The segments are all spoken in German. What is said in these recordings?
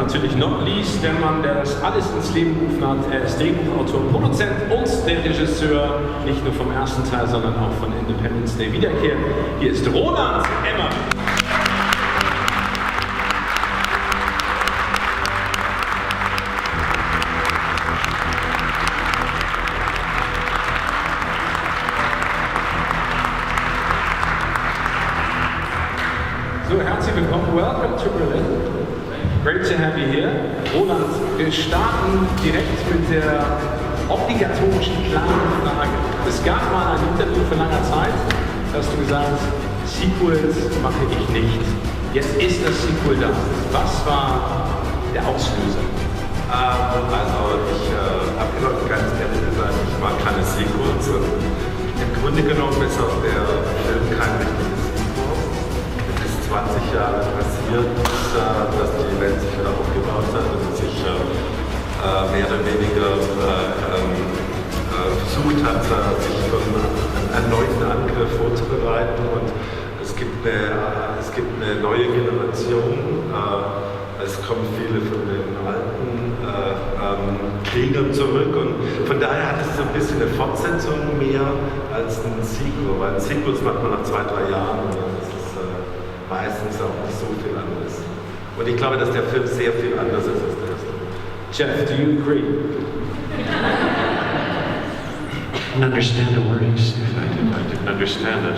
natürlich not least der Mann, der das alles ins Leben gerufen hat. Er ist Drehbuchautor, Produzent und der Regisseur, nicht nur vom ersten Teil, sondern auch von Independence Day Wiederkehr. Hier ist Roland Emmer. So, herzlich willkommen. Welcome to Berlin. Great to have you here. Roland, wir starten direkt mit der obligatorischen klaren Frage. Es gab mal ein Interview vor langer Zeit, da hast du gesagt, Sequels mache ich nicht. Jetzt ist das Sequel da. Was war der Auslöser? Also ich habe immer ganz ehrlich gesagt, ich mag keine Sequels. Im Grunde genommen ist auch der Film kein richtiges Sequel. Es ist 20 Jahre passiert, dass die Welt sich wieder aufgebaut hat und sich mehr oder weniger versucht hat, sich für einen erneuten Angriff vorzubereiten. Und es gibt eine neue Generation. Es kommen viele von den alten Kriegern zurück und von daher hat es so ein bisschen eine Fortsetzung mehr als ein Sequel, weil ein Sequel macht man nach 2-3 Jahren und das ist meistens auch nicht so viel anderes. Und ich glaube, dass der Film sehr viel anders ist als der erste. Jeff, do you agree? I didn't understand the wording, Steve. I didn't understand it.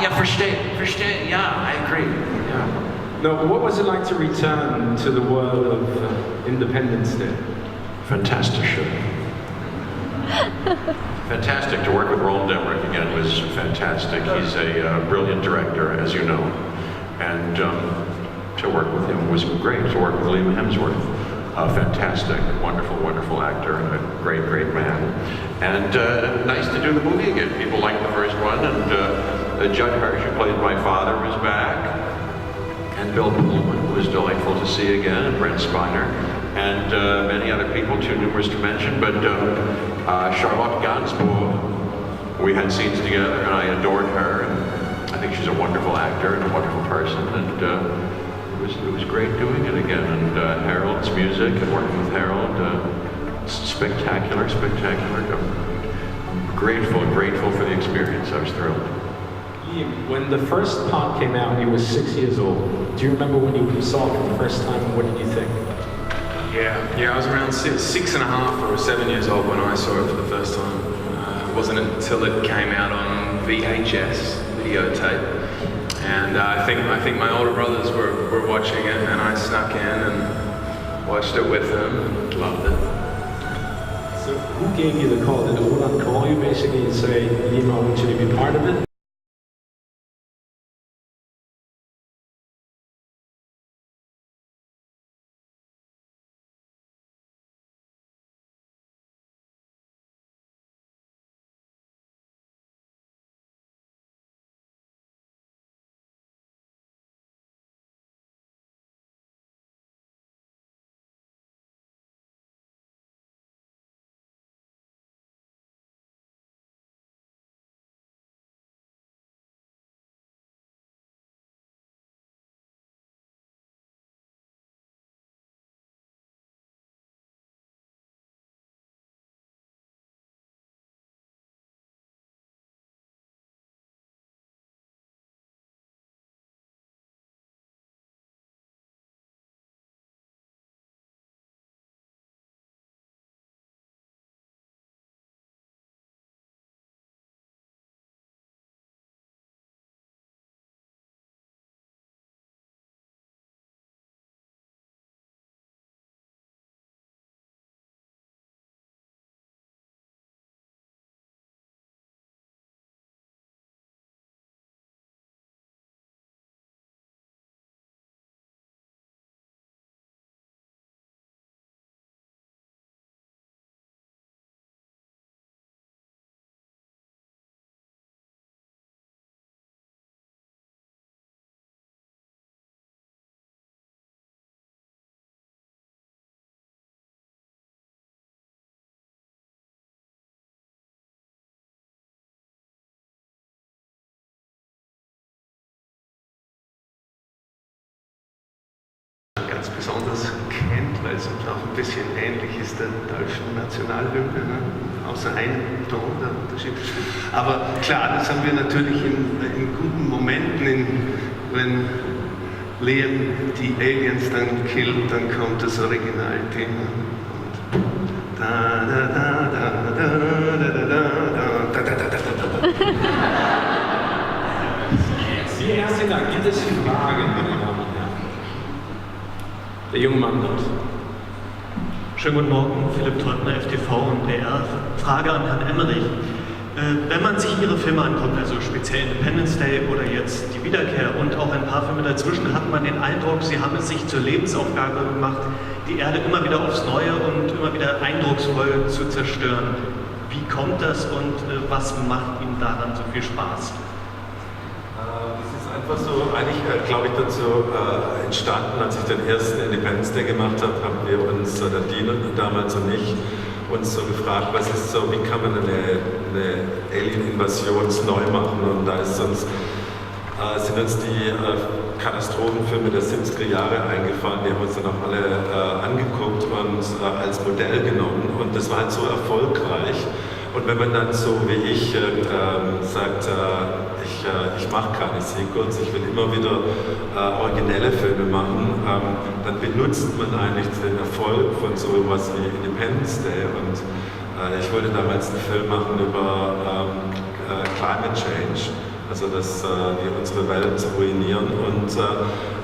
Yeah, verstehe, yeah, I agree. Yeah. No, what was it like to return to the world of Independence Day? Fantastic show. Fantastic to work with Roland Emmerich again was fantastic. He's a brilliant director, as you know, and to work with him was great. To work with Liam Hemsworth, fantastic, wonderful actor, and a great man. And nice to do the movie again. People liked the first one, and Judd Hirsch, who played my father, was back. And Bill Pullman, who was delightful to see again, and Brent Spiner, and many other people, too numerous to mention, but Charlotte Gainsbourg, we had scenes together, and I adored her, and I think she's a wonderful actor and a wonderful person, and it was great doing it again, and Harold's music, and working with Harold, spectacular. I'm grateful for the experience. I was thrilled. When the first part came out, you were 6 years old. Do you remember when you saw it for the first time, and what did you think? Yeah, I was around 6.5 or 7 years old when I saw it for the first time. It wasn't until it came out on VHS, videotape, and I think my older brothers were watching it, and I snuck in and watched it with them and loved it. So who gave you the call? Did Roland call you basically and say, Liam, I want you to be part of it? Ganz besonders kennt, weil es uns auch ein bisschen ähnlich ist der deutschen Nationalhymne, ne? Außer einem Ton der Unterschied. Aber klar, das haben wir natürlich in guten Momenten, wenn Liam die Aliens dann killt, dann kommt das Originalthema. Die erste Tag, gibt es Fragen, meine Damen und Herren? Der junge Mann dort. Schönen guten Morgen, Philipp Teutner, FTV und PR. Frage an Herrn Emmerich. Wenn man sich Ihre Filme anguckt, also speziell Independence Day oder jetzt Die Wiederkehr und auch ein paar Filme dazwischen, hat man den Eindruck, Sie haben es sich zur Lebensaufgabe gemacht, die Erde immer wieder aufs Neue und immer wieder eindrucksvoll zu zerstören. Wie kommt das und was macht Ihnen daran so viel Spaß? Das ist einfach so, eigentlich glaube ich dazu entstanden, als ich den ersten Independence Day gemacht habe, haben wir uns, der Dino damals und ich, uns so gefragt, was ist so, wie kann man eine Alien-Invasion neu machen, und da ist uns, sind uns die Katastrophenfilme der 70er Jahre eingefallen, die haben uns dann auch alle angeguckt und als Modell genommen, und das war halt so erfolgreich. Und wenn man dann so wie ich sagt, ich mache keine Sequels, ich will immer wieder originelle Filme machen, dann benutzt man eigentlich den Erfolg von so etwas wie Independence Day. Und ich wollte damals einen Film machen über Climate Change, also dass wir unsere Welt ruinieren.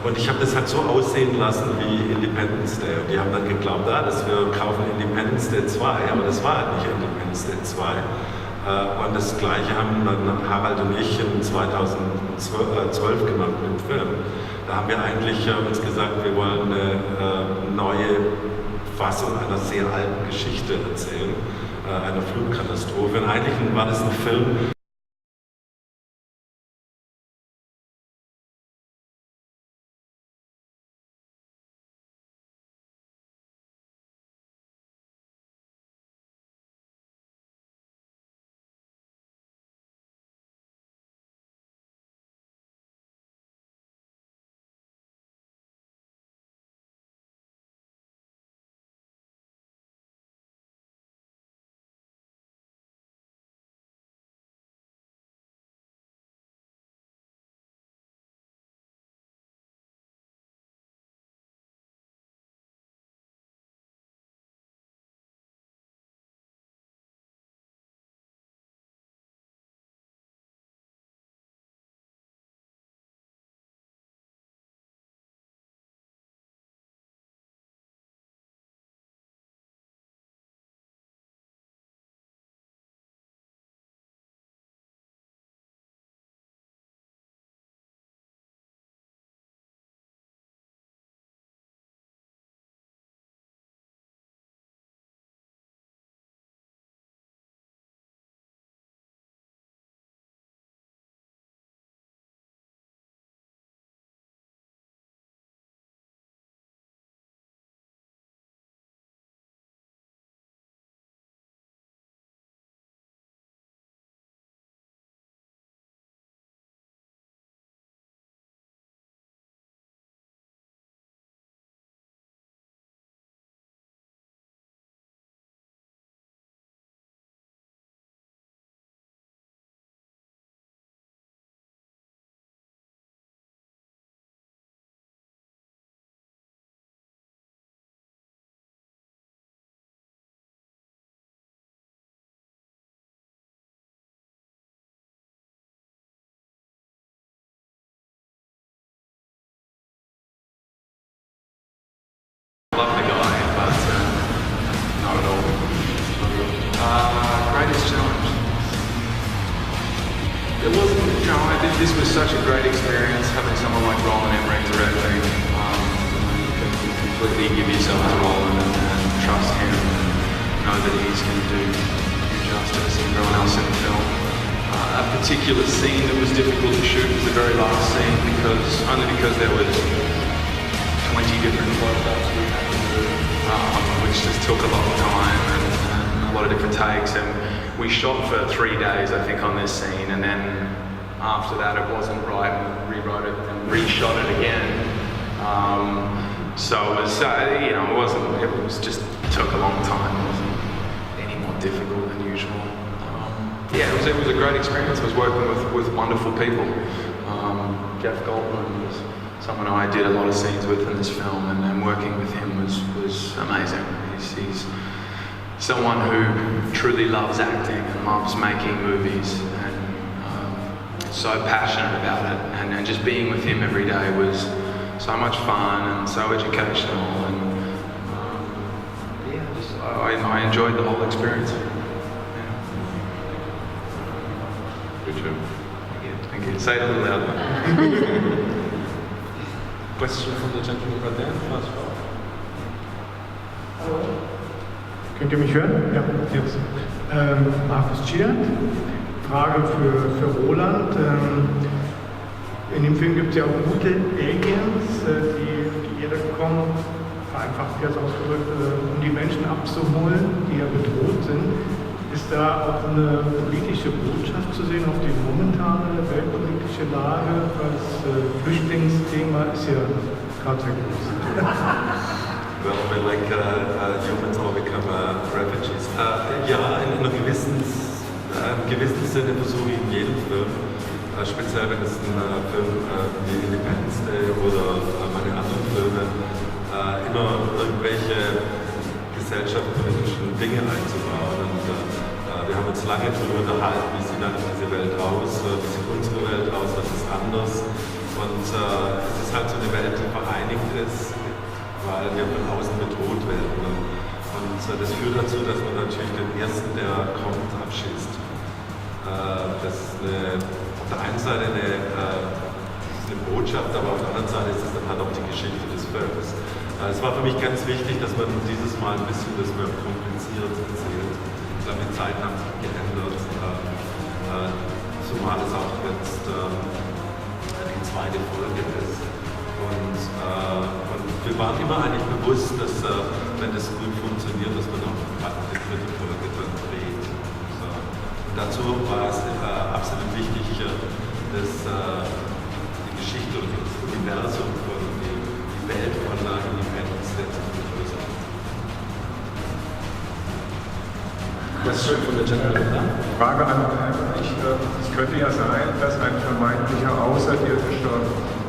Und ich habe das halt so aussehen lassen wie Independence Day. Und die haben dann geglaubt, dass wir kaufen Independence Day 2, aber das war halt nicht Independence Day 2. Und das Gleiche haben dann Harald und ich in 2012 gemacht mit dem Film. Da haben wir eigentlich uns gesagt, wir wollen eine neue Fassung einer sehr alten Geschichte erzählen, einer Flutkatastrophe. Und eigentlich war das ein Film, Love the guy, but not at all. Greatest challenge. It wasn't, this was such a great experience having someone like Roland Emmerich directing. You can completely give yourself to Roland and trust him and know that he's going to do justice and everyone else in the film. A particular scene that was difficult to shoot was the very last scene only because there was 20 different close-ups we had to do, which just took a long time and a lot of different takes. And we shot for 3 days, I think, on this scene, and then after that it wasn't right, and we rewrote it and reshot it again. So it was, it was just took a long time. It wasn't any more difficult than usual. It was a great experience. I was working with wonderful people. Jeff Goldblum was someone I did a lot of scenes with in this film, and working with him was amazing. He's someone who truly loves acting and loves making movies, and so passionate about it. And just being with him every day was so much fun and so educational. And I enjoyed the whole experience. Good job. Thank you. Say it a little louder. Question from the gentleman right there, first of all. Hallo. Könnt ihr mich hören? Ja, jetzt. Markus Schier. Frage für Roland. In dem Film gibt es ja auch gute Aliens, die auf die Erde kommen, vereinfacht jetzt ausgedrückt, um die Menschen abzuholen, die ja bedroht sind. Ist da auch eine politische Botschaft zu sehen auf die momentane weltpolitische Lage? Weil das Flüchtlingsthema ist ja gerade sehr groß. Well, humans all become refugees. Ja, in einem gewissen Sinne versuche ich in jedem Film, speziell wenn es ein Film wie Independence Day oder meine anderen Filme, immer irgendwelche gesellschaftspolitischen Dinge einzubauen. Und wir haben uns lange darüber unterhalten, wie sieht eigentlich diese Welt aus, wie sieht unsere Welt aus, was ist anders. Und es ist halt so eine Welt, die vereinigt ist, weil wir von außen bedroht werden. Und das führt dazu, dass man natürlich den Ersten, der kommt, abschießt. Das ist auf der einen Seite eine Botschaft, aber auf der anderen Seite ist es dann halt auch die Geschichte des Films. Es war für mich ganz wichtig, dass man dieses Mal ein bisschen das mehr kompliziert erzählt. Ich glaube, die Zeiten haben sich geändert, zumal es auch jetzt die zweite Folge ist. Und wir waren immer eigentlich bewusst, dass wenn das gut funktioniert, dass man auch gerade die dritte Folge dann dreht. So. Und dazu war es absolut wichtig, dass die Geschichte oder das Universum von die Welt von Independence Day zu vergrößern. Question from the gentleman. Frage an Heinrich. Es könnte ja sein, dass ein vermeintlicher Außerirdischer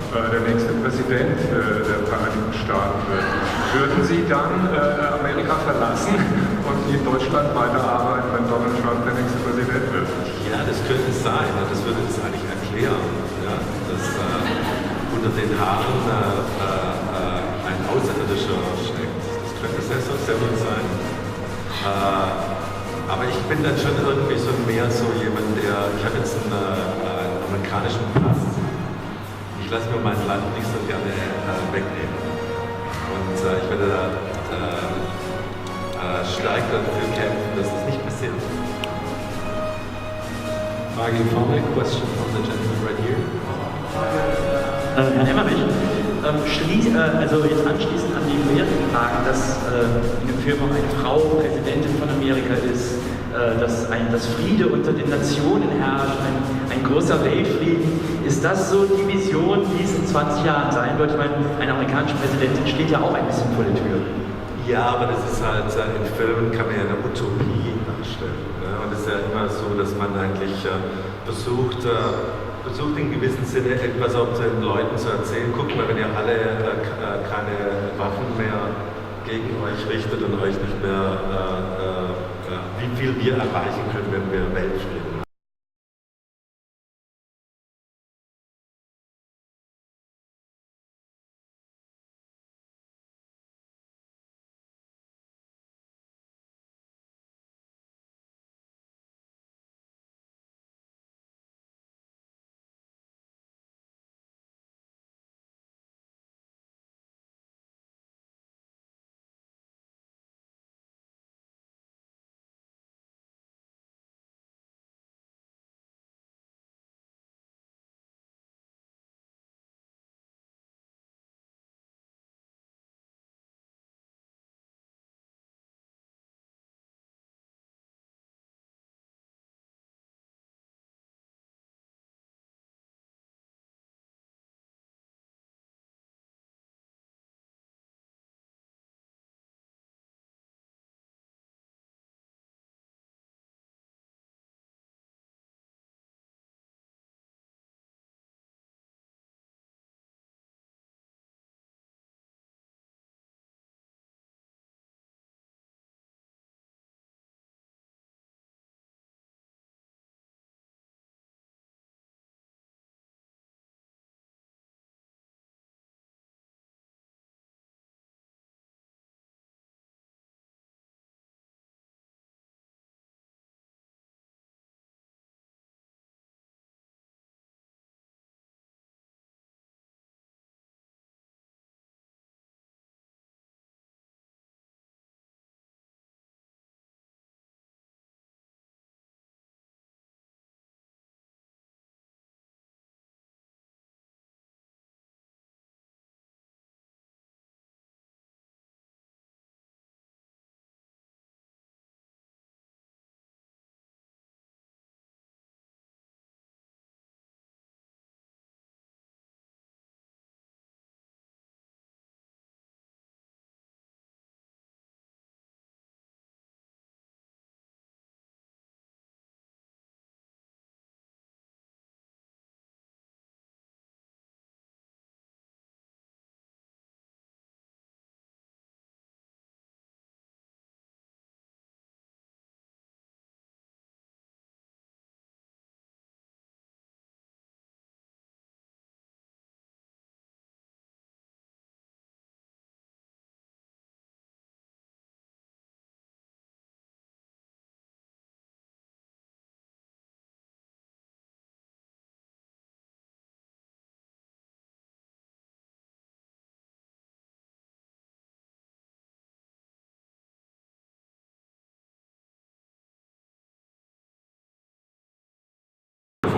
der nächste Präsident der Vereinigten Staaten wird. Würden Sie dann Amerika verlassen und in Deutschland weiterarbeiten, wenn Donald Trump der nächste Präsident wird? Ja, das könnte es sein. Das würde das eigentlich erklären, ja, dass unter den Haaren ein Außerirdischer steckt. Das könnte sehr wohl sein. Aber ich bin dann schon irgendwie so mehr so jemand, ich habe jetzt einen amerikanischen Pass. Ich lasse mir mein Land nicht so gerne wegnehmen. Und ich werde stark dafür kämpfen, dass das nicht passiert. Frage vorne, question from the gentleman right here. Herr Emmerich, also jetzt anschließend an die vorherigen Fragen, dass in dem Film auch eine Frau Präsidentin von Amerika ist, dass Friede unter den Nationen herrscht, ein großer Weltfrieden. Ist das so die Vision, wie es in 20 Jahren sein wird? Ich meine, eine amerikanische Präsidentin steht ja auch ein bisschen vor der Tür. Ja, aber das ist halt, in Filmen kann man ja eine Utopie darstellen. Ne? Und es ist ja immer so, dass man eigentlich versucht in gewissem Sinne etwas auch den Leuten zu erzählen. Guckt mal, wenn ihr alle keine Waffen mehr gegen euch richtet und euch nicht mehr, wie viel wir erreichen können, wenn wir Weltfrieden haben.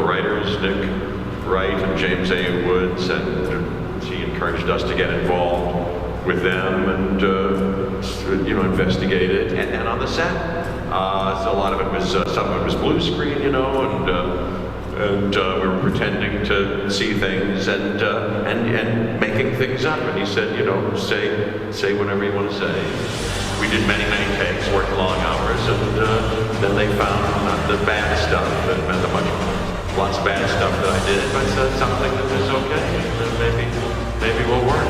wonderful writers, Nick Wright and James A. Woods, and he encouraged us to get involved with them and investigate it. And on the set, so a lot of it was some of it was blue screen, and we were pretending to see things and making things up. And he said, say whatever you want to say. We did many takes, worked long hours, and then they found the bad stuff, lots of bad stuff that I did, but something that was okay, and maybe will work,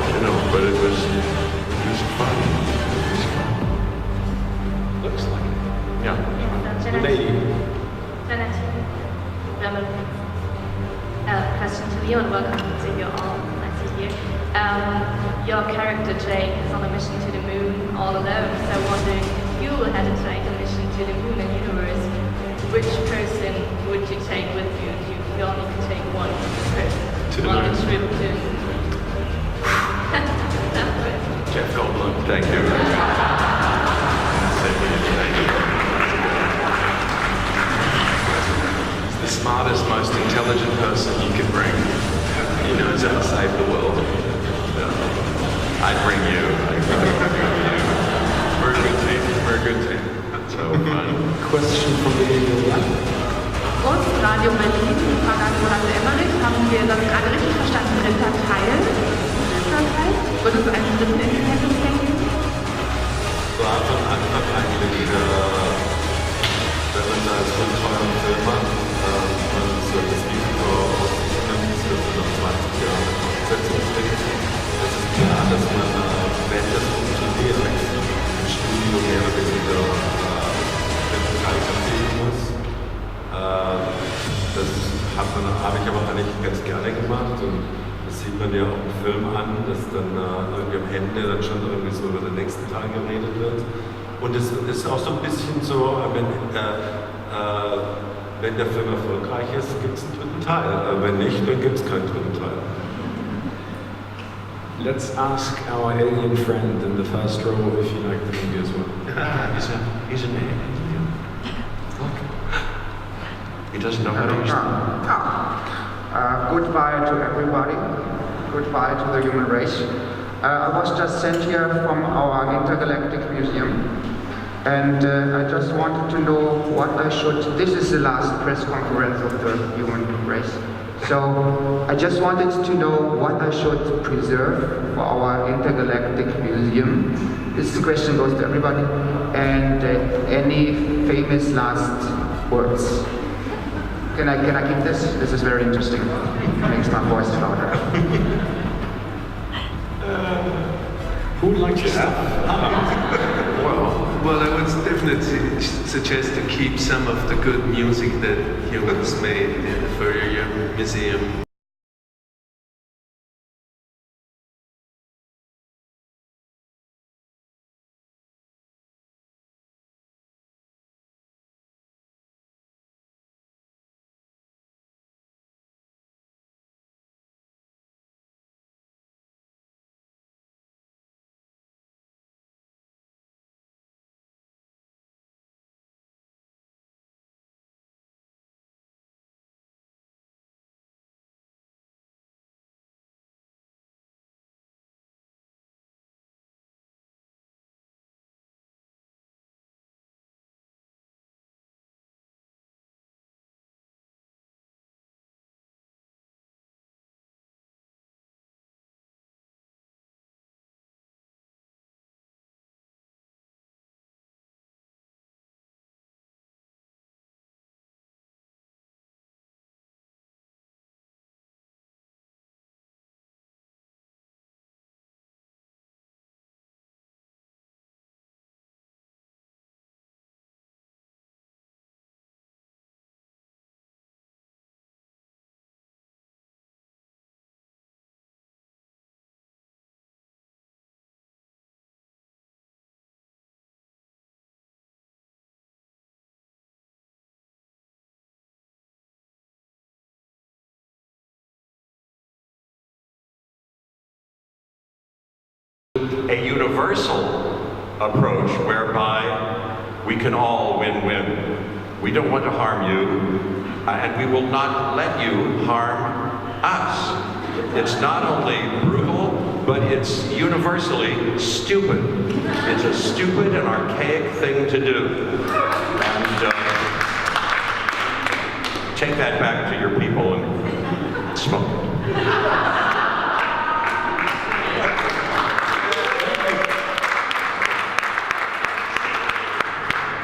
But it was fun. Looks like it. Yeah. Lady. Question to you and welcome to you all. Nice to hear. Your character Jake is on a mission to the moon all alone, so I'm wondering if you had to take a mission to the moon and universe, which person would you take with you if you only could take one person To the on moon. a trip to? Jeff Goldblum, thank you. The smartest, most intelligent person you could bring. He knows how to save the world. I'd bring you. We're a good team. We're a good team. So fun. Question from the lady. Aus Radio Berlin, Frage an Roland Emmerich. Haben wir das gerade richtig verstanden? Dritter Teil? Wird es einen dritten Independence Day geben? War von Anfang eigentlich, wenn man da so einen teuren Film macht und so das Risiko ausnimmt, für noch 20 Jahre Fortsetzungsding, es ist klar, dass man, wenn das funktioniert, im Studio mehr oder weniger den Teil verstehen muss. Das habe ich aber eigentlich ganz gerne gemacht und das sieht man ja auch im Film an, dass dann irgendwie am Ende dann schon irgendwie so über den nächsten Teil geredet wird. Und es ist auch so ein bisschen so, wenn der Film erfolgreich ist, gibt es einen dritten Teil. Wenn nicht, dann gibt es keinen dritten Teil. Let's ask our alien friend in the first row if he liked the movie as well. He's an alien. Look. He doesn't know how to use Goodbye to everybody. Goodbye to the human race. I was just sent here from our intergalactic museum, and I just wanted to know what I should. This is the last press conference of the human race. So I just wanted to know what I should preserve for our intergalactic museum. This question goes to everybody. And any famous last words? Can I keep this? This is very interesting. Makes my voice louder. Who would like to start? Well, I would definitely suggest to keep some of the good music that humans made for your museum. a universal approach whereby we can all win-win. We don't want to harm you, and we will not let you harm us. It's not only brutal, but it's universally stupid. It's a stupid and archaic thing to do. And take that back to your people and smoke it.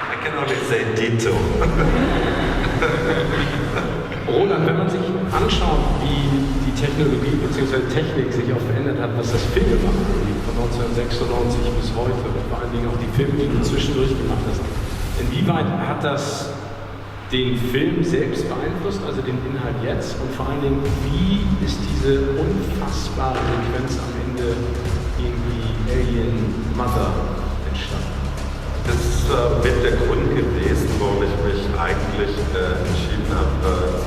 I can only say Dito. Roland, wenn man sich anschaut, wie die Technologie bzw. Technik sich auch verändert hat, was das Filmemachen angeht, von 1996 bis heute, oder vor allen Dingen auch die Filme, die du zwischendurch gemacht hast, inwieweit hat das den Film selbst beeinflusst, also den Inhalt jetzt, und vor allen Dingen, wie ist diese unfassbare Sequenz am Ende irgendwie Alien Mother entstanden? Das ist mit der Grund gewesen, warum ich mich eigentlich entschieden habe,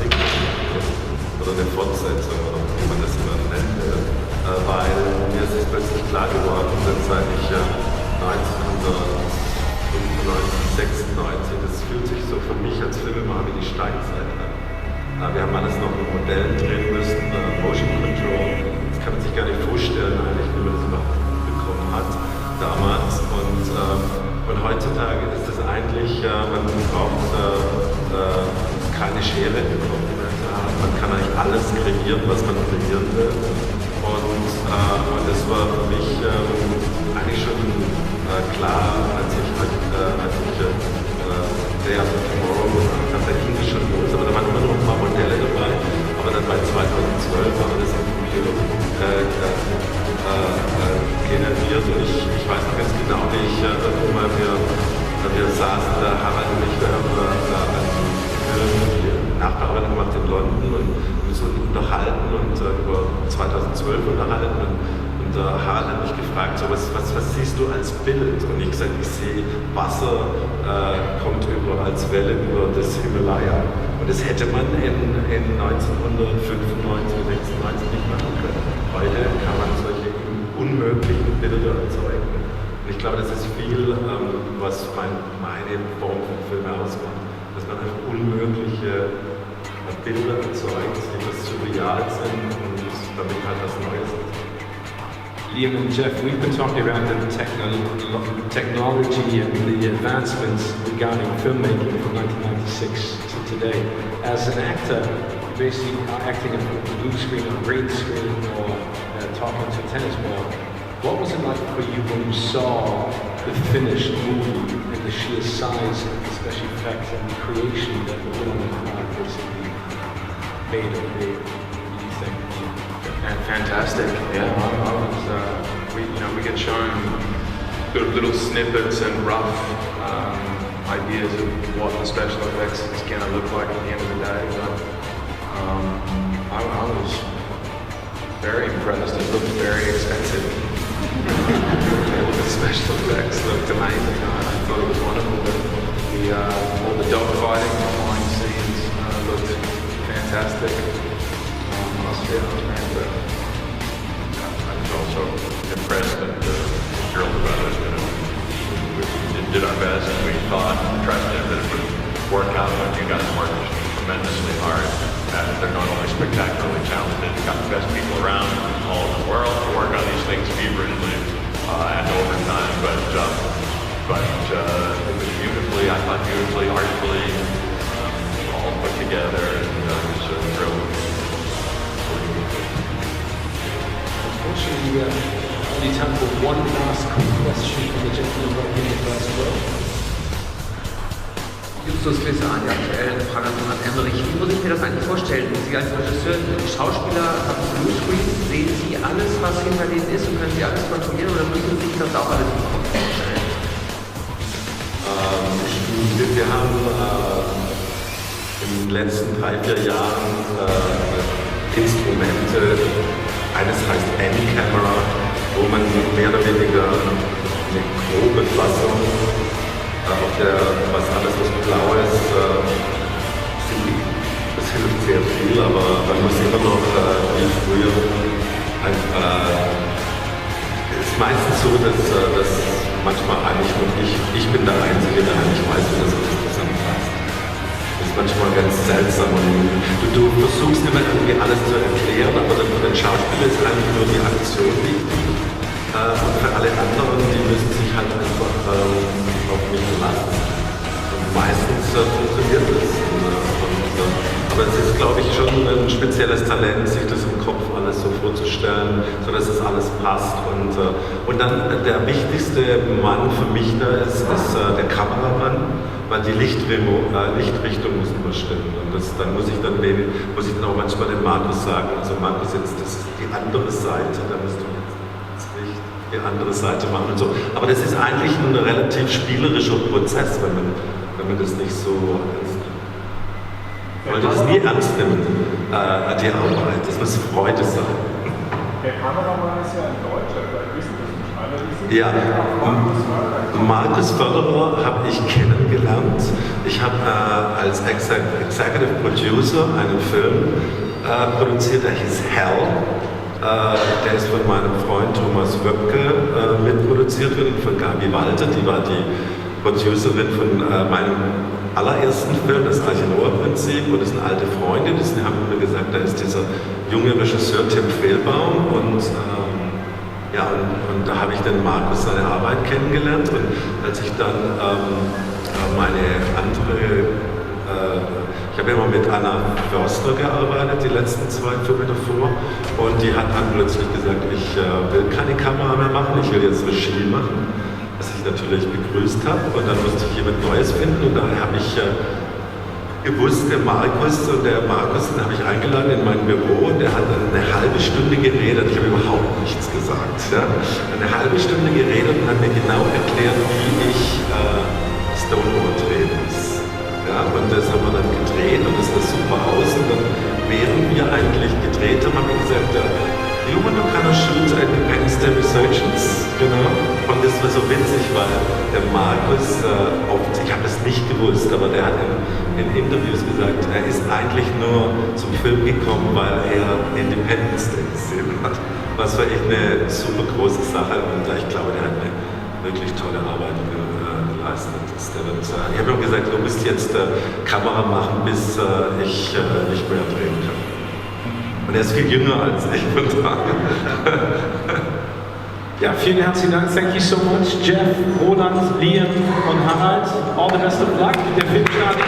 oder eine Fortsetzung, oder wie man das immer nennt, weil mir ist es plötzlich klar geworden, dass seit ich 1995, 96, das fühlt sich so für mich als Filmemacher wie die Steinzeit an. Wir haben alles noch mit Modellen drehen müssen, Motion Control, das kann man sich gar nicht vorstellen eigentlich, wie man das überhaupt bekommen hat damals. Und heutzutage ist es eigentlich, man braucht keine Schere bekommen. Man kann eigentlich alles kreieren, was man kreieren will. Und das war für mich eigentlich schon klar, als ich Day After Tomorrow gemacht habe. Da ging es schon los, aber da waren immer noch ein paar Modelle dabei. Aber dann bei 2012 haben wir das im Computer generiert. Und ich weiß noch ganz genau, wie ich irgendwann mal wir saßen da, Harald und ich, wir haben die Nachbearbeitung gemacht in London und uns unterhalten und über 2012 unterhalten. Und Harald hat mich gefragt, so, was siehst du als Bild? Und ich gesagt, ich sehe Wasser kommt über als Welle über das Himalaya. Und das hätte man in 1995, 96 nicht machen können. Heute kann man solche unmöglichen Bilder erzeugen. Und ich glaube, das ist viel, was meine Form von Filmen ausmacht. Dass man einfach unmögliche Bilder erzeugt, die was surreal sind und damit halt was Neues ist. Liam and Jeff, we've been talking about the technology and the advancements regarding filmmaking from 1996 to today. As an actor, you basically are acting on a blue screen or green screen or talking to a tennis ball. What was it like for you when you saw the finished movie and the sheer size of the special effects and the creation that the woman basically made of the thing? Fantastic, yeah. I was, we get shown little snippets and rough ideas of what the special effects is going to look like at the end of the day. But I was very impressed. It looked very expensive. The special effects looked amazing. I thought it was wonderful. All the dogfighting behind the scenes looked fantastic. I was also impressed and thrilled about it. We did our best, and we thought and trusted that it would work out, but you guys worked tremendously hard. And they're not only spectacularly talented, you've got the best people around all over the world to work on these things feverishly and overtime, but it was beautifully, I thought beautifully, artfully, all put together, and I was thrilled. Unfortunately, we only time for one last quick question from the gentleman right here in the first row. Justus Fisser an die aktuellen Frage an Roland Emmerich. Wie muss ich mir das eigentlich vorstellen? Sie als Regisseur, Schauspieler haben Bluescreen, sehen Sie alles, was hinter denen ist und können Sie alles kontrollieren oder müssen Sie sich das auch alles im Kopf vorstellen? Wir haben in den letzten 3-4 Jahren Instrumente, eines heißt N-Camera, wo man mehr oder weniger eine grobe Fassung was alles, was blau ist, das hilft sehr viel, aber man muss immer noch, wie früher, es ist meistens so, dass manchmal eigentlich nur ich bin der Einzige, der eigentlich weiß, wie das alles zusammenpasst. ist manchmal ganz seltsam. Und du versuchst immer irgendwie alles zu erklären, aber für den Schauspieler ist eigentlich nur die Aktion wichtig. Und für alle anderen, die müssen sich halt einfach auf mich verlassen. Und meistens funktioniert das. Aber es ist, glaube ich, schon ein spezielles Talent, sich das im Kopf alles so vorzustellen, sodass es alles passt. Und dann der wichtigste Mann für mich da ist der Kameramann, weil die Lichtrichtung muss immer stimmen. Und dann muss ich dann auch manchmal dem Markus sagen, also Markus, jetzt das ist die andere Seite, da musst du das Licht die andere Seite machen und so. Aber das ist eigentlich ein relativ spielerischer Prozess, wenn man das nicht so ernst nimmt. Ich wollte das nie ernst nehmen, die Arbeit. Das muss Freude sein. Der Kameramann ist ja ein Deutscher, vielleicht wissen das nicht alle. Ja, Markus Förderer habe ich kennengelernt. Ich habe als Executive Producer einen Film produziert, der hieß Hell. Der ist von meinem Freund Thomas Wöpke mitproduziert worden, von Gabi Walter, die war die Producerin von meinem allerersten Film, das Arche-Noah-Prinzip, und das sind alte Freunde, die haben mir gesagt, da ist dieser junge Regisseur Tim Fehlbaum und da habe ich dann Markus seine Arbeit kennengelernt und als ich dann ich habe immer mit Anna Förster gearbeitet, die letzten 2 Filme davor, und die hat dann plötzlich gesagt, ich will keine Kamera mehr machen, ich will jetzt Regie machen, was ich natürlich begrüßt habe, und dann musste ich jemand Neues finden, und daher habe ich gewusst, den habe ich eingeladen in mein Büro, und der hat dann eine halbe Stunde geredet, ich habe überhaupt nichts gesagt, ja? Eine halbe Stunde geredet und hat mir genau erklärt, wie ich Stonewall drehen muss. Ja, und das haben wir dann gedreht und das sah super aus, und dann, während wir eigentlich gedreht haben, haben wir gesagt, you want to kind of shoot Independence Day Resurgence, genau. Und das war so witzig, weil der Markus, ich habe das nicht gewusst, aber der hat in Interviews gesagt, er ist eigentlich nur zum Film gekommen, weil er Independence Day gesehen hat. Was war echt eine super große Sache, und ich glaube, der hat eine wirklich tolle Arbeit geleistet. Ich habe ihm gesagt, du musst jetzt Kamera machen, bis ich nicht mehr drehen kann. Und er ist viel jünger als ich, von daher. Ja, vielen herzlichen Dank. Thank you so much, Jeff, Roland, Liam und Harald. All the best of luck. Der Film startet.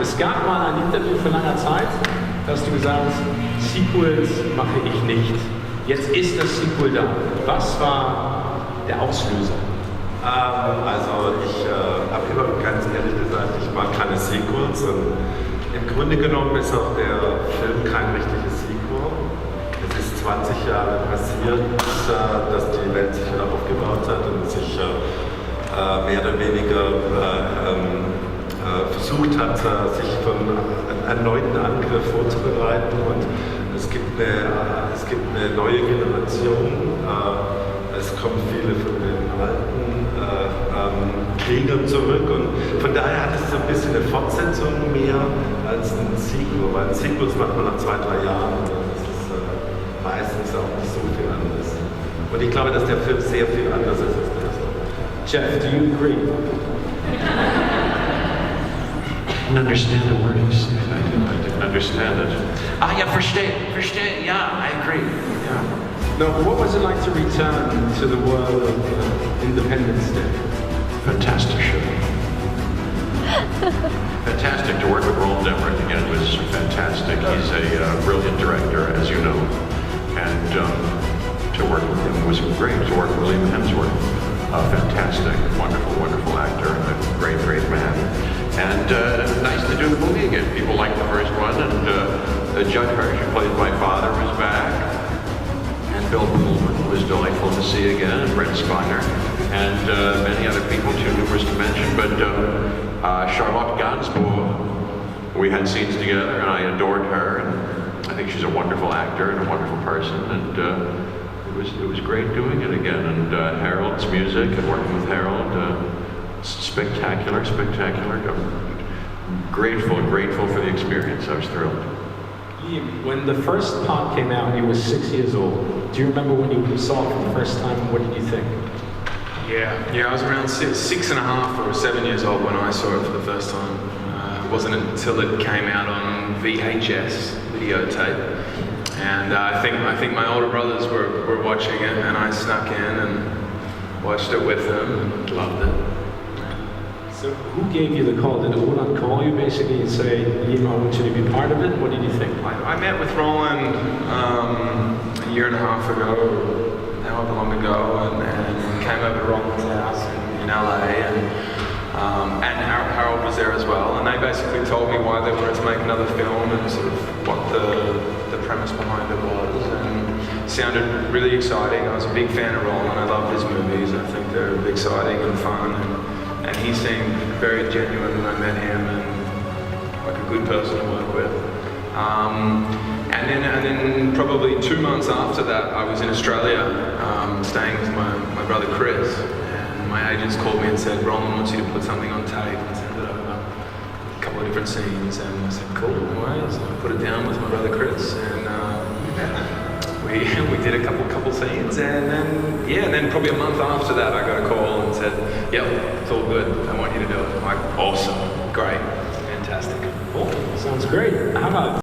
Es gab mal ein Interview vor langer Zeit, da hast du gesagt, Sequels mache ich nicht. Jetzt ist das Sequel da. Was war der Auslöser? Also ich habe immer ganz ehrlich gesagt, ich mag keine Sequels, und im Grunde genommen ist auch der Film kein richtiges Sequel. Es ist 20 Jahre passiert, dass die Welt sich wieder aufgebaut hat und sich mehr oder weniger versucht hat, sich für einen erneuten Angriff vorzubereiten, und es gibt eine neue Generation, es kommen viele von den alten Kriegern zurück, und von daher hat es so ein bisschen eine Fortsetzung mehr als ein Sequel, weil ein Sequel macht man nach 2-3 Jahren, und das ist meistens auch nicht so viel anders. Und ich glaube, dass der Film sehr viel anders ist als der erste. Jeff, do you agree? I didn't understand the word you said. I didn't understand it. Yeah, verstehe, yeah, I agree. Yeah. Now, what was it like to return to the world of Independence Day? Fantastic show. Fantastic to work with Roland Emmerich again. It was fantastic. He's a brilliant director, as you know. And to work with him was great. To work with William Hemsworth. Fantastic, wonderful actor, and a great man. And nice to do the movie again. People liked the first one, and Judd Hirsch, who plays my father, was back. And Bill Pullman was delightful to see again, and Brent Spiner, and many other people, too numerous to mention. But Charlotte Gainsbourg, we had scenes together, and I adored her, and I think she's a wonderful actor and a wonderful person, and it was great doing it again. And Harold's music and working with Harold, spectacular. grateful for the experience. I was thrilled. When the first part came out, you were 6 years old. Do you remember when you saw it for the first time? What did you think? Yeah, I was around 6.5 or 7 years old when I saw it for the first time. It wasn't until it came out on VHS, videotape. And I think my older brothers were watching it, and I snuck in and watched it with them and loved it. So who gave you the call? Did Roland call you basically and say, Liam, I want you to be part of it? What did you think? I met with Roland a year and a half ago, however long ago, and came over to Roland's house in LA, and Harold was there as well, and they basically told me why they wanted to make another film and sort of what the premise behind it was, and it sounded really exciting. I was a big fan of Roland. I love his movies. I think they're exciting and fun, and he seemed very genuine when I met him and like a good person to work with. And then probably 2 months after that, I was in Australia staying with my brother Chris, and my agents called me and said, Roland wants you to put something on tape and send it over. A couple of different scenes, and I said, cool, no worries. So I put it down with my brother Chris, and we did a couple scenes, and then probably a month after that, I got a call and said, yep, it's all good. I want you to do it. I'm like, awesome, great, fantastic. Cool, sounds great. How about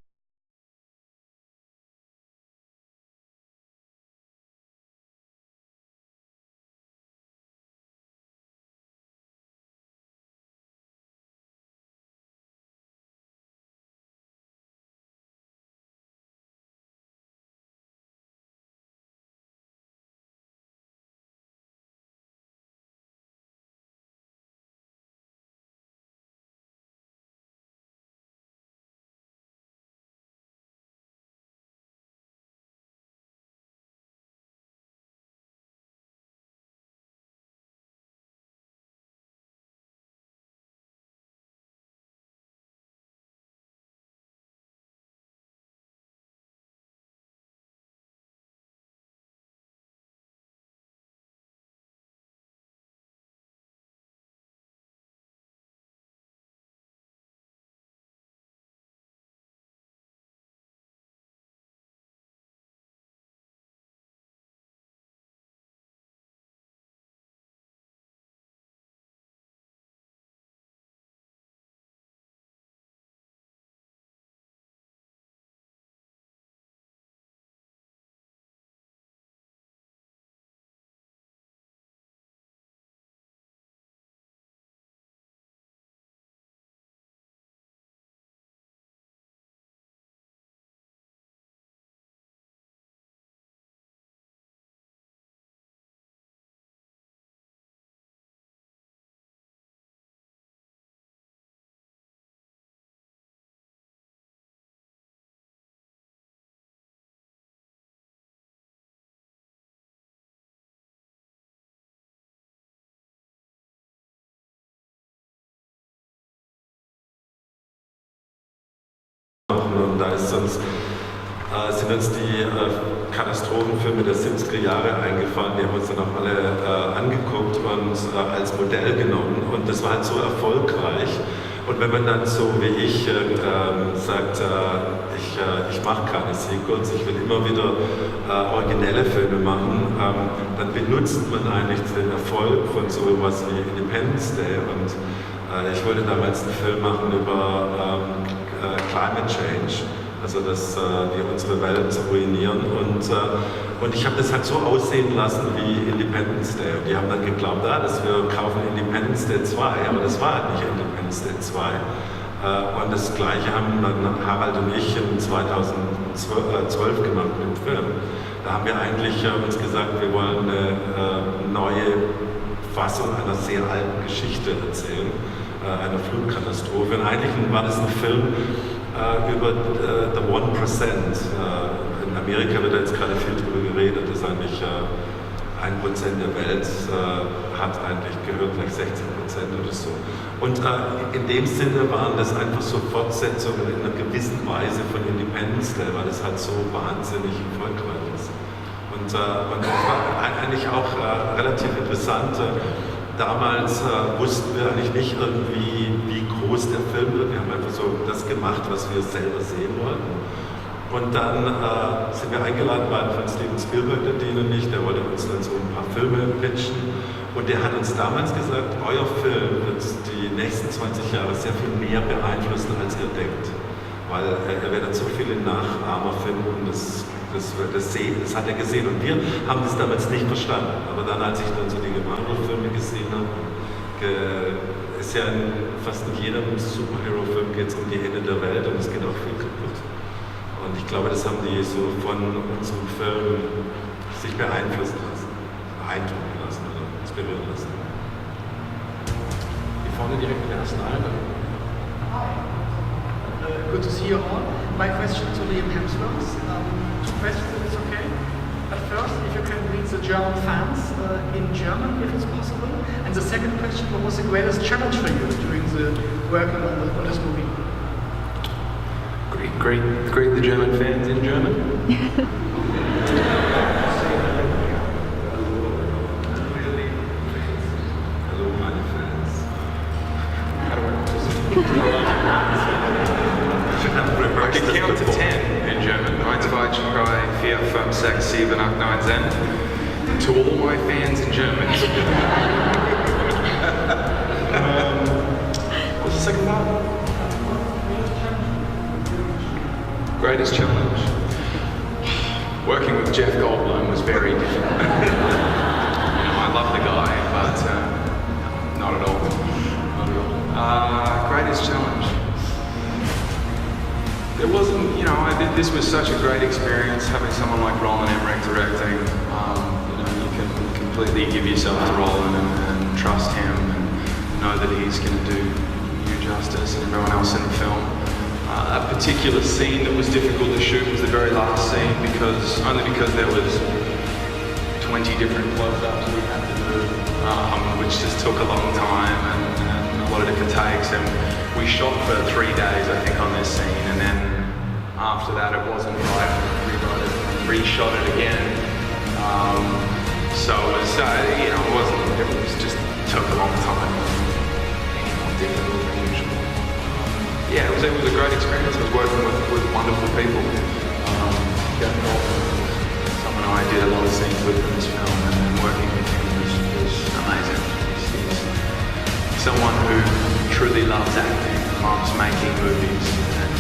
und da sind uns die Katastrophenfilme der 70er Jahre eingefallen, die haben uns dann auch alle angeguckt und als Modell genommen, und das war halt so erfolgreich. Und wenn man dann so wie ich sagt, ich mache keine Sequels, ich will immer wieder originelle Filme machen, dann benutzt man eigentlich den Erfolg von so etwas wie Independence Day, und ich wollte damals einen Film machen über Climate Change, also dass wir unsere Welt ruinieren, und ich habe das halt so aussehen lassen wie Independence Day, und die haben dann geglaubt, dass wir kaufen Independence Day 2, aber das war halt nicht Independence Day 2. Und das Gleiche haben dann Harald und ich in 2012 gemacht mit dem Film. Da haben wir eigentlich uns gesagt, wir wollen eine neue Fassung einer sehr alten Geschichte erzählen, einer Flutkatastrophe. Und eigentlich war das ein Film über the 1%. In Amerika wird jetzt gerade viel darüber geredet, dass eigentlich 1% der Welt gehört gleich 16% oder so. Und in dem Sinne waren das einfach so Fortsetzungen in einer gewissen Weise von Independence Day, weil das halt so wahnsinnig erfolgreich ist. Und das war eigentlich auch relativ interessant. Damals wussten wir eigentlich nicht irgendwie, wie groß groß der Film wird. Wir haben einfach so das gemacht, was wir selber sehen wollten. Und dann sind wir eingeladen worden von Steven Spielberg, der Dean und ich, der wollte uns dann so ein paar Filme pitchen. Und der hat uns damals gesagt, euer Film wird die nächsten 20 Jahre sehr viel mehr beeinflussen, als ihr denkt. Weil er werdet so viele Nachahmer finden, das hat er gesehen. Und wir haben das damals nicht verstanden. Aber dann, als ich dann so die Marvel-Filme gesehen habe, ist ja fast in jedem Superhero-Film geht es um die Ende der Welt und es geht auch viel kaputt. Und ich glaube, das haben die so von unserem Film sich beeinflussen lassen, beeindrucken lassen oder inspirieren lassen. Hier vorne direkt in der ersten Reihe. Good to see you all. My question to Liam Hemsworth. Two questions, if it's okay. At first, if you can read the German fans in German, if it's possible. And the second question, what was the greatest challenge for you during the working on this movie? Greet the German fans in German. Hello, meine Fans. I can count to 10 in German. 1, 2, 3, 4, 5, 6, 7, 8, 9, 10. To all my fans in German. What's the second part? Greatest challenge. Working with Jeff Goldblum was very difficult. I love the guy, but not at all. Greatest challenge. There wasn't, this was such a great experience having someone like Roland Emmerich directing. You can completely give yourself to Roland and trust him and know that he's going to do you justice and everyone else in the film. A particular scene that was difficult to shoot was the very last scene only because there was 20 different close-ups we had to do, which just took a long time and a lot of different takes. And we shot for 3 days, I think, on this scene, and then after that it wasn't right. We reshot it again. So it was, it just took a long time. More difficult than usual. Yeah, it was a great experience. I was working with wonderful people. Someone I did a lot of scenes with in this film, and working with him was amazing. He's someone who truly loves acting, loves making movies, and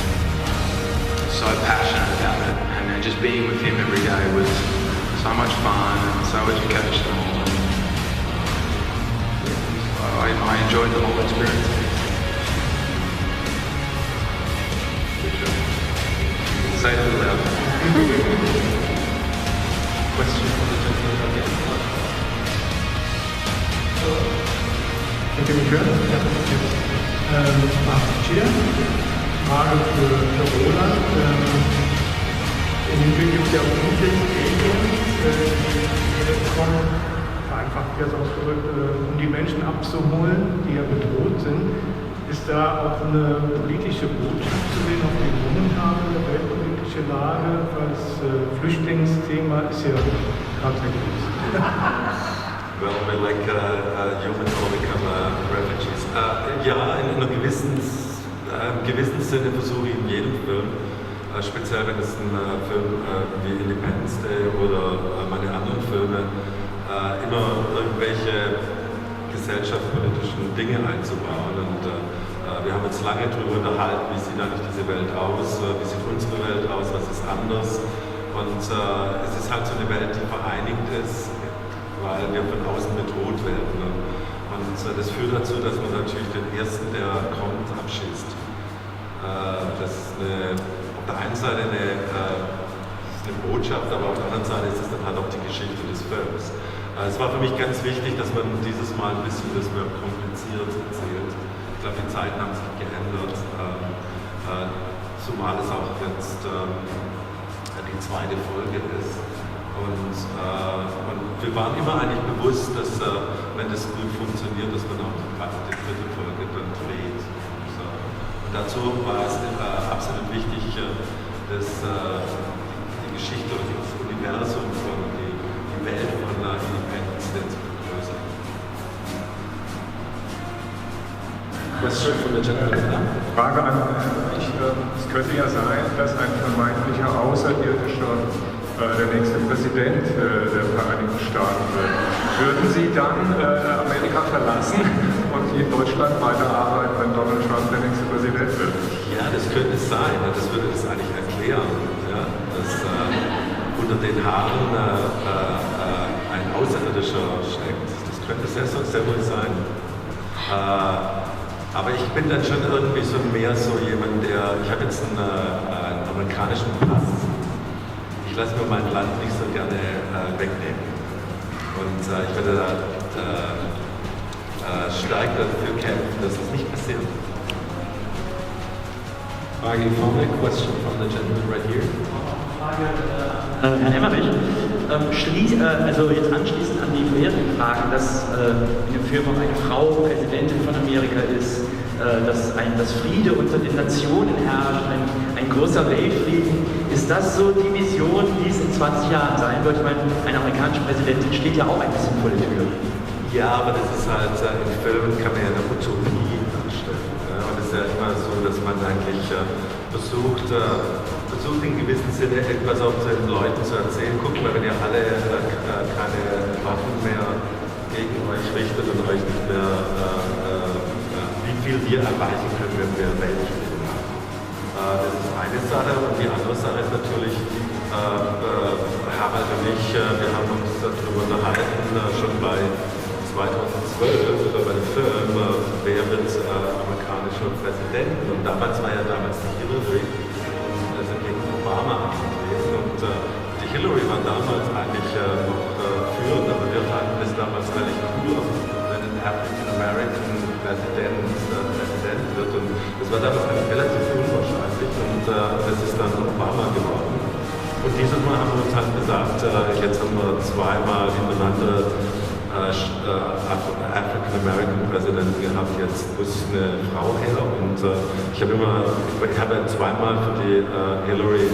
so passionate about it. And just being with him every day was so much fun and so educational. And I enjoyed the whole experience. Say it a little louder. Question from the gentleman again. Könnt ihr mich hören? Ja. Chia, Frage für Roland. In dem Film gibt es ja auch gute Aliens, die kommen, vereinfacht jetzt ausgedrückt, um die Menschen abzuholen, die ja bedroht sind. Ist da auch eine politische Botschaft zu sehen auf die momentane weltpolitische Lage, weil das Flüchtlingsthema ist ja gerade sehr groß. Well, we're like humans all become refugees. Ja, in einem gewissen Sinne versuche ich in jedem Film, speziell wenn es ein Film wie Independence Day oder meine anderen Filme, immer irgendwelche gesellschaftspolitischen Dinge einzubauen. Und wir haben uns lange darüber unterhalten, wie sieht eigentlich diese Welt aus, wie sieht unsere Welt aus, was ist anders. Und es ist halt so eine Welt, die vereinigt ist, weil wir von außen bedroht werden. Und das führt dazu, dass man natürlich den Ersten, der kommt, abschießt. Das ist auf der einen Seite eine Botschaft, aber auf der anderen Seite ist es dann halt auch die Geschichte des Films. Es war für mich ganz wichtig, dass man dieses Mal ein bisschen das mehr kompliziert erzählt. Ich glaube, die Zeiten haben sich geändert, zumal es auch jetzt die zweite Folge ist. Und wir waren immer eigentlich bewusst, dass wenn das gut funktioniert, dass man auch die dritte Folge dann dreht. Und dazu war es absolut wichtig, dass die Geschichte und das Universum von die Welt von Independence Day zu vergrößern. Question from the gentleman there. Frage an mich. Es könnte ja sein, dass ein vermeintlicher Außerirdischer der nächste Präsident der Vereinigten Staaten wird. Würden Sie dann Amerika verlassen und in Deutschland weiterarbeiten, wenn Donald Trump der nächste Präsident wird? Ja, das könnte es sein. Das würde das eigentlich erklären, ja, dass unter den Haaren ein Außerirdischer steckt. Das könnte sehr wohl sein. Aber ich bin dann schon irgendwie so mehr so jemand, ich habe jetzt einen amerikanischen Pass. Ich lasse mir mein Land nicht so gerne wegnehmen. Und ich werde da stark dafür kämpfen, dass es nicht passiert. Frage vorne, question from the gentleman right here. Herr Emmerich, also jetzt anschließend an die vorherigen Fragen, dass in dem Film auch eine Frau Präsidentin von Amerika ist, dass Friede unter den Nationen herrscht, ein großer Weltfrieden. Ist das so die Vision, die es in 20 Jahren sein wird? Ich meine, eine amerikanische Präsidentin steht ja auch ein bisschen vor der Tür. Ja, aber das ist halt, in Filmen kann man ja eine Utopie darstellen. Ja? Und es ist ja immer so, dass man eigentlich versucht in gewissem Sinne etwas auch den Leuten zu erzählen. Guck mal, wenn ihr alle keine Waffen mehr gegen euch richtet und euch nicht mehr, wie viel wir erreichen können, wenn wir Weltfrieden haben. Das ist eine Sache. Und die andere Sache ist natürlich, Harald und ich, wir haben uns darüber unterhalten, schon bei 2012 bei dem Film, wer wird amerikanischer Präsident? Und damals war ja die Hillary, gegen Obama angetreten. Und die Hillary war damals eigentlich noch führend, aber wir fanden es damals eigentlich cooler, wenn ein African American Präsident wird. Und das war damals relativ unwahrscheinlich. Und das ist dann Obama geworden. Und dieses Mal haben wir uns halt gesagt, jetzt haben wir zweimal hintereinander African American Präsidenten gehabt, jetzt muss eine Frau her. Und ich habe zweimal für die Hillary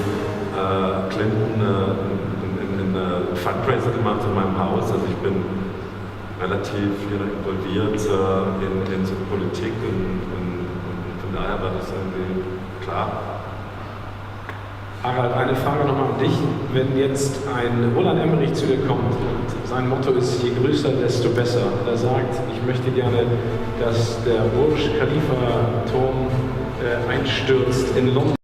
Clinton einen Fundraiser gemacht in meinem Haus. Also ich bin relativ involviert in so Politik und von daher war das irgendwie klar. Harald, eine Frage nochmal an dich. Wenn jetzt ein Roland Emmerich zu dir kommt und sein Motto ist, je größer, desto besser. Er sagt, ich möchte gerne, dass der Burj Khalifa Turm einstürzt in London.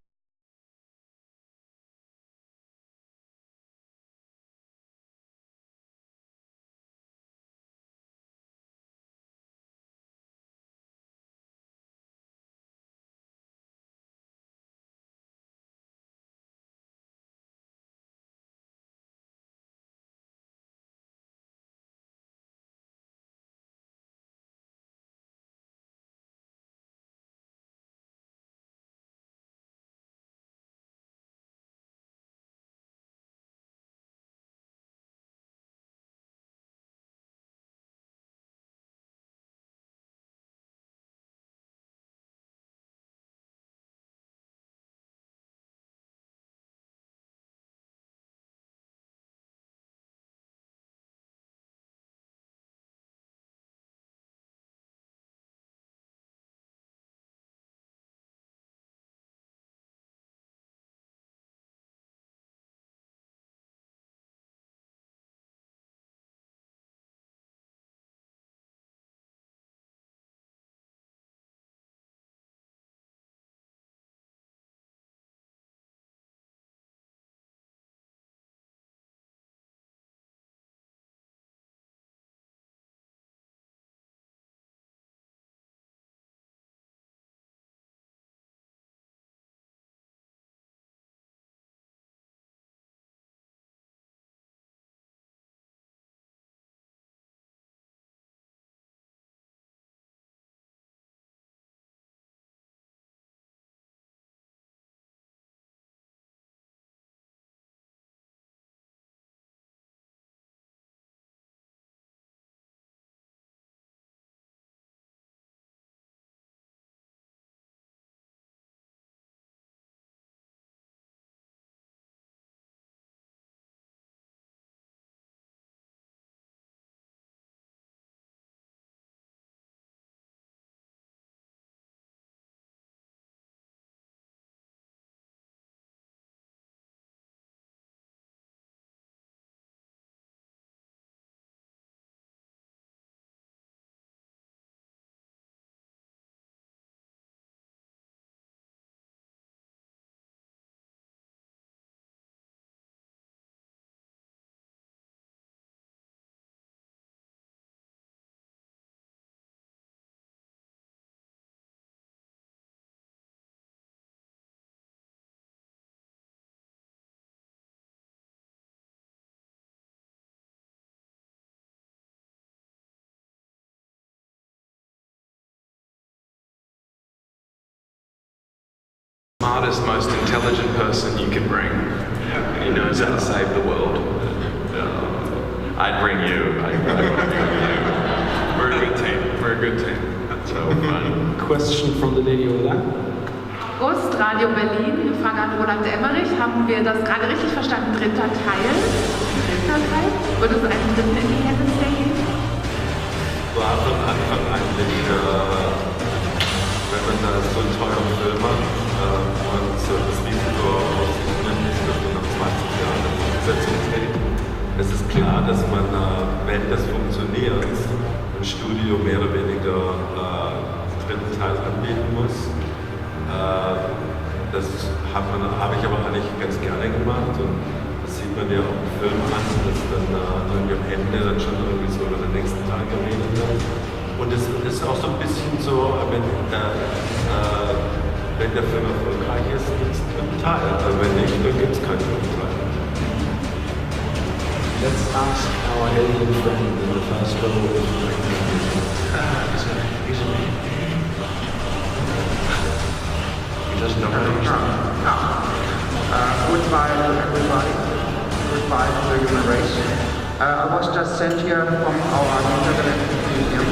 Smartest, most intelligent person you can bring. He knows how to save the world. I'd bring you. We're a good team. We're a good team. So fun. Question from the lady over there. Prost, Radio Berlin. Frage an Roland Emmerich. Haben wir das gerade richtig verstanden? Dritter Teil? Wird es einen dritten Independence Day geben? War von Anfang eigentlich, wenn man da so einen teuren Film hat und das Risiko auf sich nimmt, dass man nach 20 Jahren eine Fortsetzung dreht, es ist klar, dass man, wenn das funktioniert, ein Studio mehr oder weniger den dritten Teil anbieten muss. Das habe ich aber eigentlich ganz gerne gemacht und das sieht man ja auch im Film an, dass dann irgendwie am Ende dann schon irgendwie so über den nächsten Tag geredet wird. Und es ist auch so ein bisschen so, wenn der Film erfolgreich ist, gibt es einen Teil. Wenn nicht, dann gibt es keinen dritten Teil. Let's ask our alien friend in the first row if He doesn't know how to use Goodbye to everybody. Goodbye to the human race. I was just sent here from our intergalactic museum,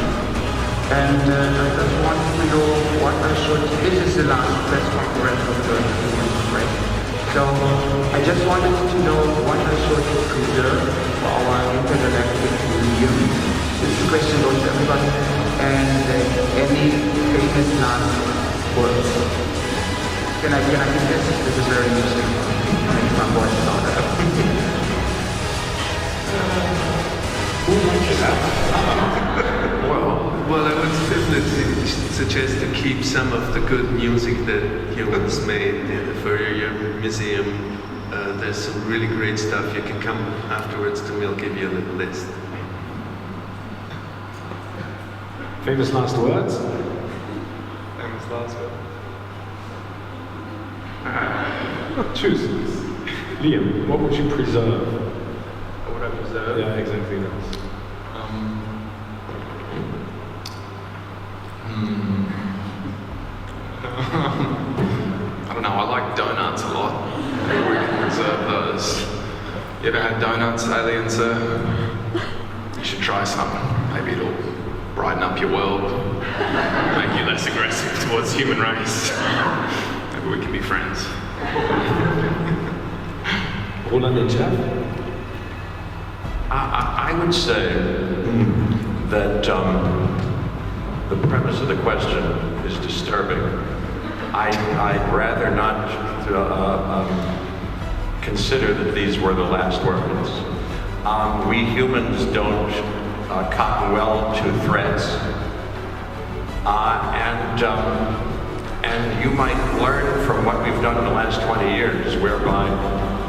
and I just wanted to know what I should. This is the last press conference of the human race. So I just wanted to know what I should preserve for our intergalactic museum. This question goes to everybody. And any famous last words. Can I give this? This is very interesting. Makes my voice louder. Well, I would definitely suggest to keep some of the good music that humans made for your museum. There's some really great stuff. You can come afterwards to me, I'll give you a little list. famous last words? Famous last words. Choose. Liam, what would you preserve? What would I preserve? Yeah, exactly that. I don't know, I like donuts a lot. Maybe we can preserve those. You ever had donuts, alien sir? You should try some. Maybe it'll brighten up your world, make you less aggressive towards the human race. Maybe we can be friends. Roland and Jeff? I would say that the premise of the question is disturbing. I'd rather not consider that these were the last words. We humans don't cotton well to threats, and you might learn from what we've done in the last 20 years, whereby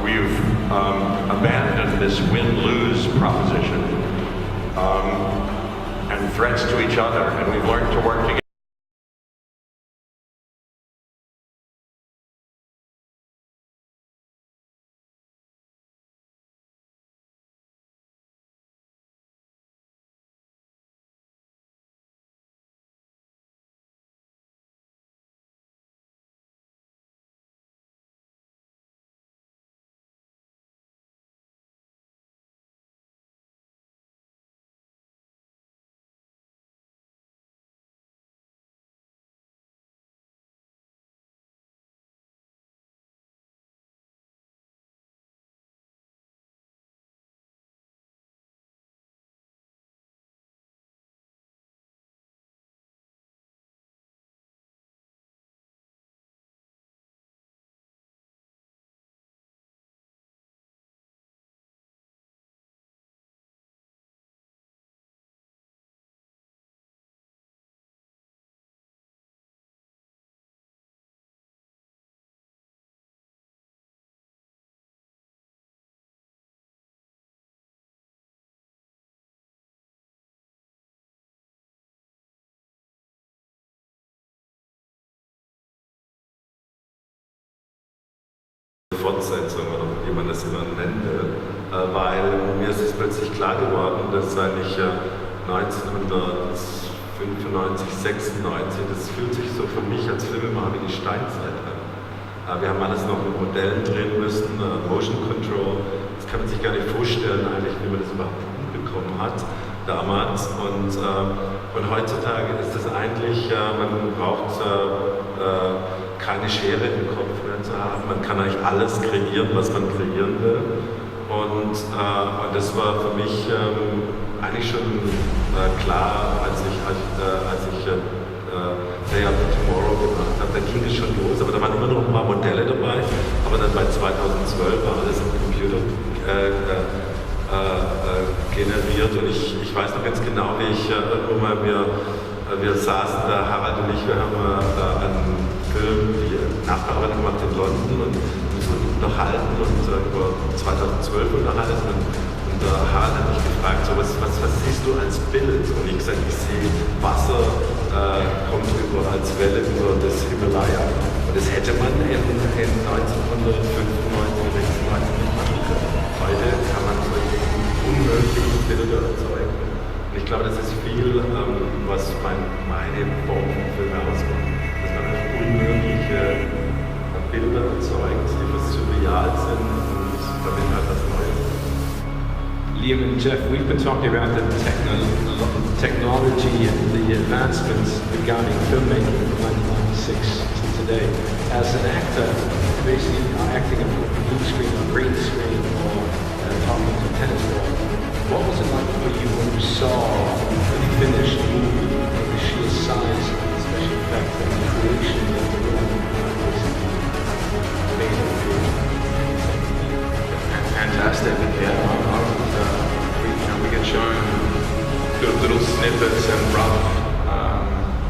we've abandoned this win-lose proposition and threats to each other, and we've learned to work together. Fortsetzung oder wie man das immer nennen will, weil mir ist es plötzlich klar geworden, dass eigentlich 1995, 96, das fühlt sich so für mich als Filmemacher wie die Steinzeit an. Wir haben alles noch mit Modellen drehen müssen, Motion Control. Das kann man sich gar nicht vorstellen eigentlich, wie man das überhaupt bekommen hat damals. Und heutzutage ist es eigentlich, man braucht keine Schere im Kopf mehr zu haben. Man kann eigentlich alles kreieren, was man kreieren will. Und das war für mich eigentlich schon klar, als ich Day After Tomorrow gemacht habe. Da ging es schon los, aber da waren immer noch ein paar Modelle dabei. Aber dann bei 2012 war alles im Computer generiert. Und ich weiß noch ganz genau, wie ich wir saßen da, Harald und ich, wir haben einen Film, die Nachbearbeitung gemacht in London und uns unterhalten und über 2012 unterhalten. Und Harald hat mich gefragt, so, was siehst du als Bild? Und ich gesagt, ich sehe Wasser kommt über als Welle über das Himalaya. Und das hätte man in 1995, 96 nicht machen können. Heute kann man solche unmöglichen Bilder erzeugen. Und ich glaube, das ist viel, was meine Form von Film ausmacht. Dass man unmögliche Bilder erzeugt, die was surreal sind und damit halt was Neues. Liam and Jeff, we've been talking about the technology and the advancements regarding filmmaking from 1996 to today. As an actor, basically acting on a blue screen or green screen or talking to a tennis ball, what was it like for you when you saw the finished movie, the sheer size of the special effects and the creation of the room was amazing? Fantastic, yeah. We get shown little snippets and rough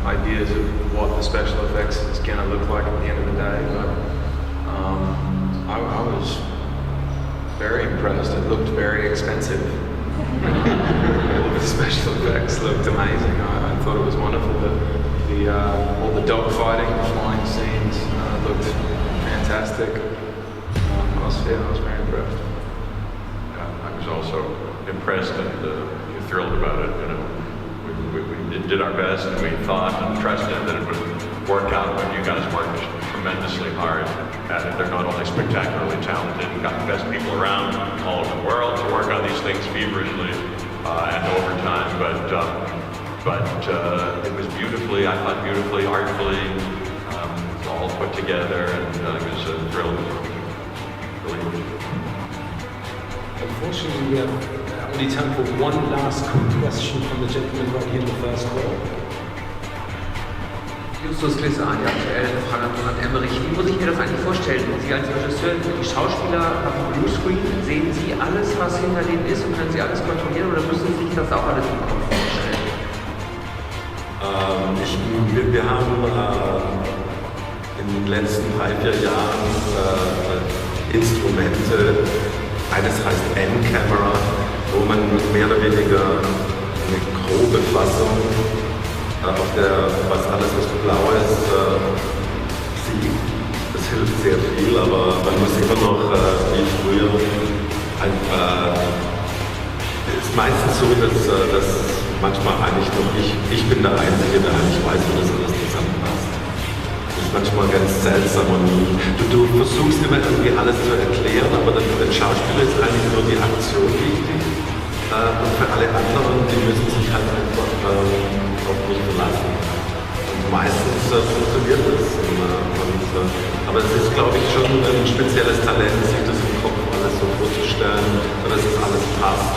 ideas of what the special effects is going to look like at the end of the day, but I was very impressed. It looked very expensive. All the special effects looked amazing. I thought it was wonderful. All the dogfighting, the flying scenes looked fantastic. I was very impressed. I was also impressed and thrilled about it. You know, we did our best, and we thought and trusted that it would work out. But you guys worked tremendously hard at it. They're not only spectacularly talented and got the best people around all over the world to work on these things feverishly and over time, but it was beautifully, I thought beautifully, artfully, all put together, and it was a thrill. Really. Unfortunately, we have only time for one last quick question from the gentleman right here in the first row. Justus Klisse, die aktuelle Frage an Roland Emmerich. Wie muss ich mir das eigentlich vorstellen? Sie als Regisseur, die Schauspieler haben Bluescreen, sehen Sie alles, was hinter denen ist und können Sie alles kontrollieren oder müssen Sie sich das auch alles im Kopf vorstellen? Wir haben in den letzten 3-4 Jahren Instrumente, eines heißt N-Camera, wo man mehr oder weniger eine grobe Fassung auf der, was alles was blau ist, sieht. Das hilft sehr viel, aber man muss immer noch wie früher es ist meistens so, dass manchmal eigentlich nur ich bin der Einzige, der eigentlich weiß, wie das alles zusammenpasst. Das ist manchmal ganz seltsam und du versuchst immer irgendwie alles zu erklären, aber dann für den Schauspieler ist eigentlich nur die Aktion wichtig und für alle anderen, die müssen sich halt einfach auf mich verlassen. Und meistens funktioniert das. Aber es ist, glaube ich, schon ein spezielles Talent, sich das im Kopf alles so vorzustellen, dass es alles passt.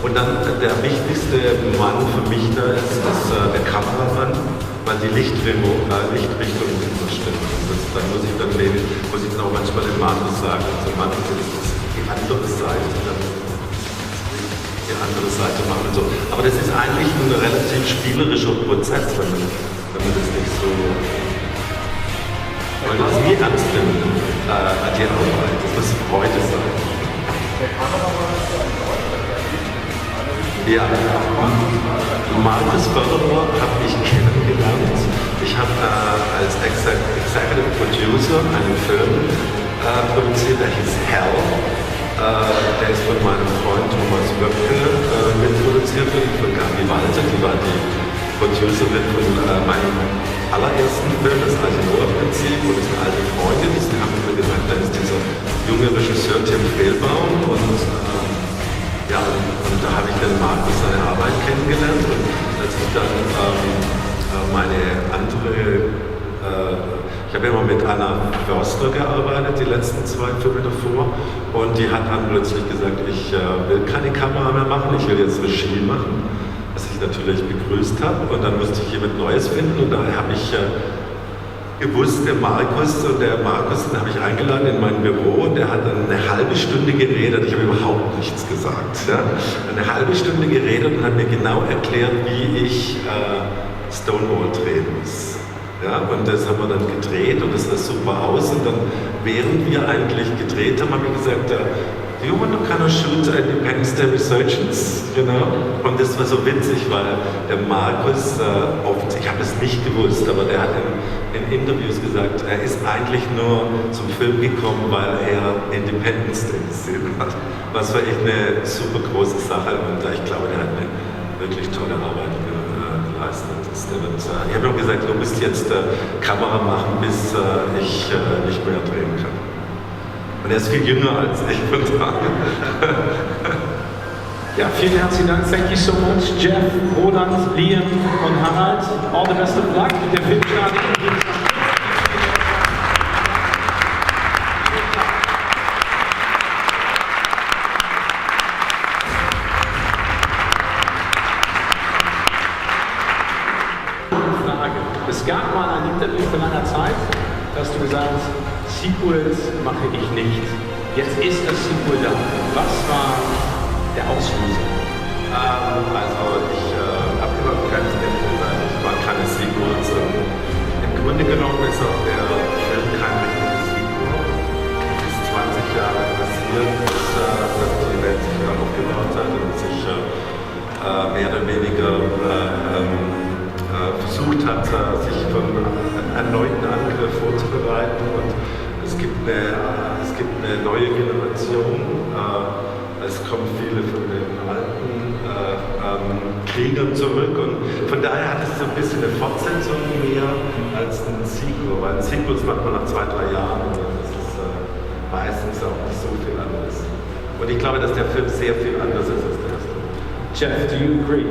Und dann der wichtigste Mann für mich da ist der Kameramann, weil die Lichtrichtung immer stimmt. Da muss ich dann auch manchmal den Markus sagen, also Markus, das ist die andere Seite machen und so. Aber das ist eigentlich ein relativ spielerischer Prozess, wenn man das nicht so, weil das nie ernst nimmt, die Arbeit. Das muss Freude sein. Ja, Markus Förderer habe ich kennengelernt. Ich habe als Executive Producer einen Film produziert, der hieß Hell. Der ist von meinem Freund Thomas Wöpke mitproduziert und von Gabi Walter, die war die Producerin von meinem allerersten Film, das Eisenhower-Prinzip, und ist eine alte Freundin. Die haben mir gesagt, da ist dieser junge Regisseur Tim Fehlbaum und ja, und da habe ich dann Markus seine Arbeit kennengelernt und als ich dann meine andere, ich habe immer mit Anna Förster gearbeitet, die letzten 2 Filme davor, und die hat dann plötzlich gesagt, ich will keine Kamera mehr machen, ich will jetzt Regie machen, was ich natürlich begrüßt habe, und dann musste ich jemand Neues finden und daher habe ich gewusst, den Markus, den habe ich eingeladen in mein Büro und der hat dann eine halbe Stunde geredet, ich habe überhaupt nichts gesagt, ja? Eine halbe Stunde geredet und hat mir genau erklärt, wie ich Stonewall drehen muss. Ja? Und das haben wir dann gedreht und das sah super aus und dann, während wir eigentlich gedreht haben, habe ich gesagt, do you want to kind of shoot Independence Day Resurgence? Und das war so witzig, weil der Markus oft, ich habe es nicht gewusst, aber der hat in Interviews gesagt, er ist eigentlich nur zum Film gekommen, weil er Independence Day gesehen hat. Was war echt eine super große Sache und ich glaube, der hat eine wirklich tolle Arbeit geleistet. Ich habe ihm gesagt, du musst jetzt Kamera machen, bis ich nicht mehr drehen kann. Und er ist viel jünger als ich, von daher. Ja, vielen herzlichen Dank. Thank you so much, Jeff, Roland, Liam und Harald. All the best of luck mit der Filmstart. Es gab mal ein Interview vor langer Zeit, da hast du gesagt, Sequels mache ich nicht. Jetzt ist das Sequel da. Was war der Auslöser? Also ich habe immer begrenzt den Film, ich war keine Sequels. Im Grunde genommen ist auch der Film kein richtiges Sequel. Es ist 20 Jahre passiert, dass die Welt sich wieder aufgebaut hat und sich mehr oder weniger versucht hat, sich für einen erneuten Angriff vorzubereiten. Und es gibt eine neue Generation. Es kommen viele von den alten Kriegern zurück. Und von daher hat es so ein bisschen eine Fortsetzung mehr als ein Sequel. Weil ein Sequel macht man nach 2-3 Jahren. Und das ist meistens auch nicht so viel anderes. Und ich glaube, dass der Film sehr viel anders ist als der erste. Jeff, do you agree?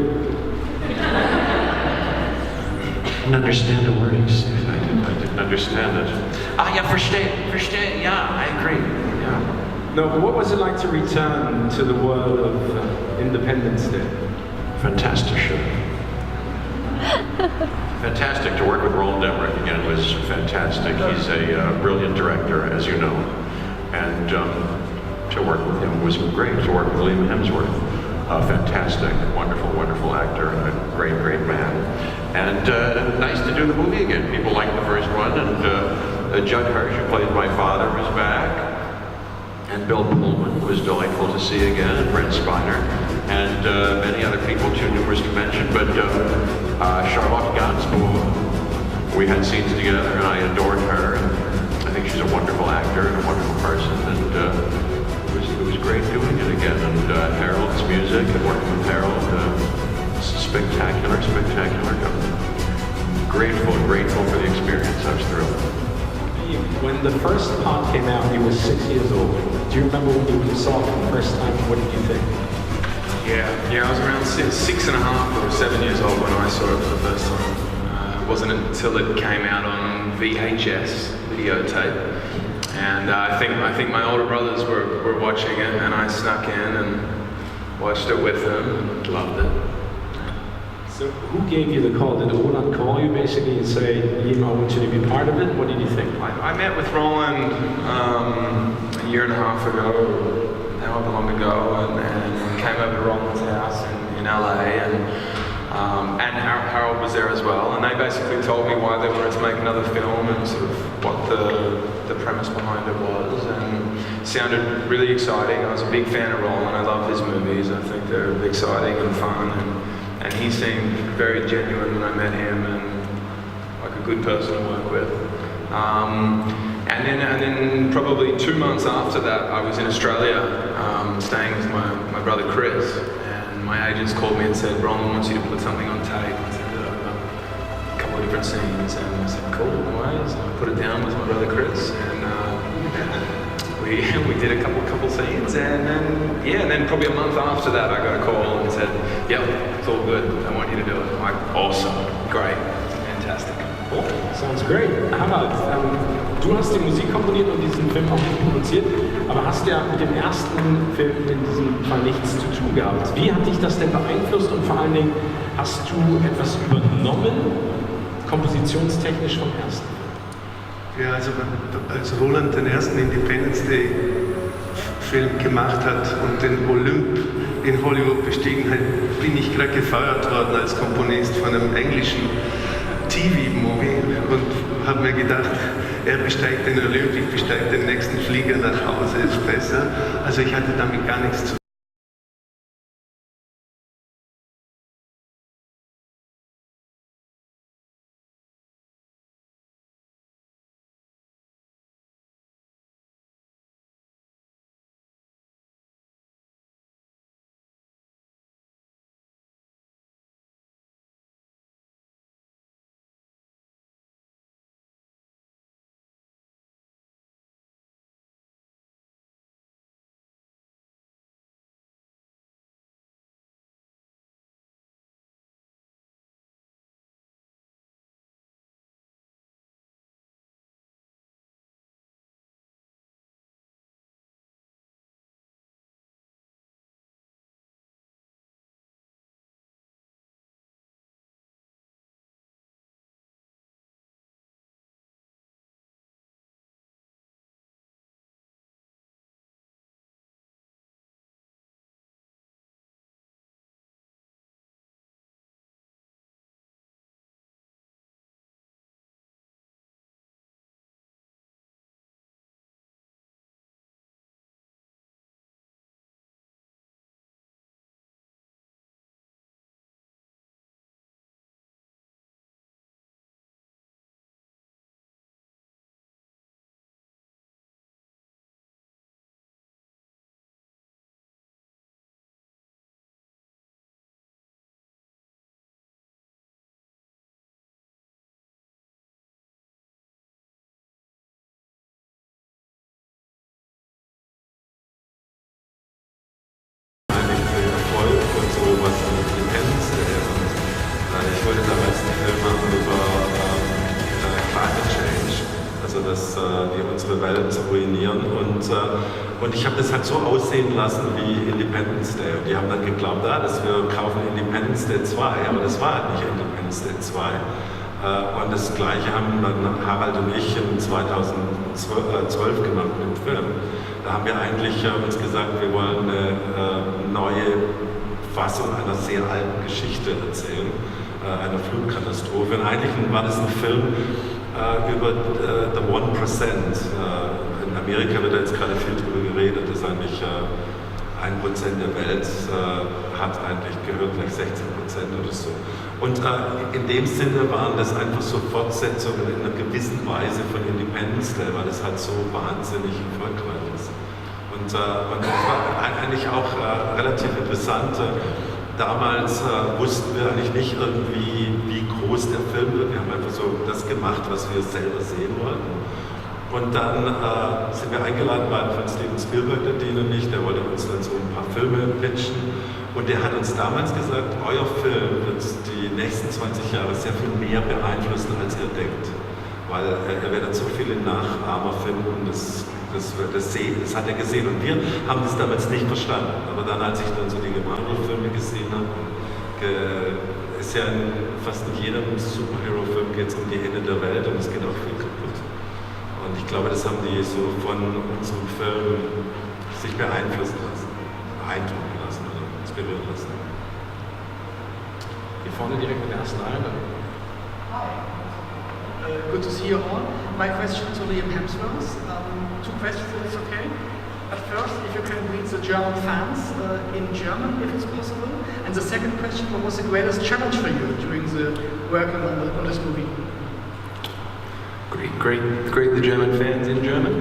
I didn't understand the words. I didn't understand it. Yeah, verstehe. Yeah, I agree. Yeah. No, but what was it like to return to the world of Independence Day? Fantastic show. Fantastic to work with Roland Emmerich again was fantastic. He's a brilliant director, as you know, and to work with him was great. To work with Liam Hemsworth, fantastic, wonderful actor, and a great man. And nice to do the movie again. People liked the first one, and Judd Hirsch, who played my father, was back, and Bill Pullman was delightful to see again, and Brent Spiner, and many other people, too numerous to mention, but Charlotte Gainsbourg, we had scenes together, and I adored her, and I think she's a wonderful actor and a wonderful person, and it was great doing it again, and Harold's music, and working with Harold, spectacular. Grateful for the experience. I was thrilled. When the first part came out, you were 6 years old. Do you remember when you saw it for the first time? What did you think? Yeah, I was around 6.5 or 7 years old when I saw it for the first time. It wasn't until it came out on VHS, videotape. And I think my older brothers were watching it, and I snuck in and watched it with them and loved it. So who gave you the call? Did Roland call you basically and say, Liam, I want you to be part of it? What did you think? I met with Roland a year and a half ago, however long ago, and came over to Roland's house in LA, and Harold was there as well, and they basically told me why they wanted to make another film and sort of what the premise behind it was, and it sounded really exciting. I was a big fan of Roland. I love his movies. I think they're exciting and fun, and he seemed very genuine when I met him, and like a good person to work with. And then probably 2 months after that, I was in Australia, staying with my brother Chris, and my agents called me and said, Roland wants you to put something on tape. I said, different scenes, and I said, cool, no worries. I put it down with my brother Chris, and we did a couple scenes, and then probably a month after that, I got a call and said, yep, it's all good. I want you to do it. I'm like, awesome, great, fantastic. Oh, sounds great. Harald, du hast die Musik komponiert und diesen Film auch produziert, aber hast ja mit dem ersten Film in diesem Fall nichts zu tun gehabt. Wie hat dich das denn beeinflusst und vor allen Dingen, hast du etwas übernommen, kompositionstechnisch vom ersten? Ja, also als Roland den ersten Independence Day Film gemacht hat und den Olymp in Hollywood bestiegen hat, bin ich gerade gefeuert worden als Komponist von einem englischen TV-Movie und habe mir gedacht, er besteigt den Olymp, ich besteige den nächsten Flieger nach Hause, ist besser. Also ich hatte damit gar nichts zu tun. Ich wollte damals einen Film machen über Climate Change, also dass wir unsere Welt ruinieren und ich habe das halt so aussehen lassen wie Independence Day und die haben dann geglaubt, dass wir kaufen Independence Day 2, aber das war halt nicht Independence Day 2 und das gleiche haben dann Harald und ich in 2012 gemacht mit dem Film. Da haben wir eigentlich uns gesagt, wir wollen eine neue Fassung einer sehr alten Geschichte erzählen, einer Flutkatastrophe. Und eigentlich war das ein Film über the 1%. In Amerika wird jetzt gerade viel darüber geredet, dass eigentlich 1% der Welt gehört gleich 16% oder so. Und in dem Sinne waren das einfach so Fortsetzungen in einer gewissen Weise von Independence Day, weil das halt so wahnsinnig erfolgreich ist. Und das war eigentlich auch relativ interessant. Damals wussten wir eigentlich nicht irgendwie, wie groß der Film wird. Wir haben einfach so das gemacht, was wir selber sehen wollten. Und dann sind wir eingeladen worden von Steven Spielberg, der Dean und ich, der wollte uns dann so ein paar Filme pitchen. Und der hat uns damals gesagt, euer Film wird die nächsten 20 Jahre sehr viel mehr beeinflussen, als ihr denkt. Weil er werdet so viele Nachahmer finden, das hat er gesehen. Und wir haben das damals nicht verstanden. Aber dann, als ich dann so die Marvel-Filme gesehen habe, ist ja fast in jedem Superhero-Film geht es um die Ende der Welt und es geht auch viel kaputt. Und ich glaube, das haben die so von unserem Film sich beeinflussen lassen, beeindrucken lassen oder inspirieren lassen. Hier vorne direkt in der ersten Reihe. Good to see you all. My question to Liam Hemsworth. Two questions, if it's okay. At first, if you can read the German fans in German, if it's possible. And the second question, what was the greatest challenge for you during the working on this movie? Great the German fans in German.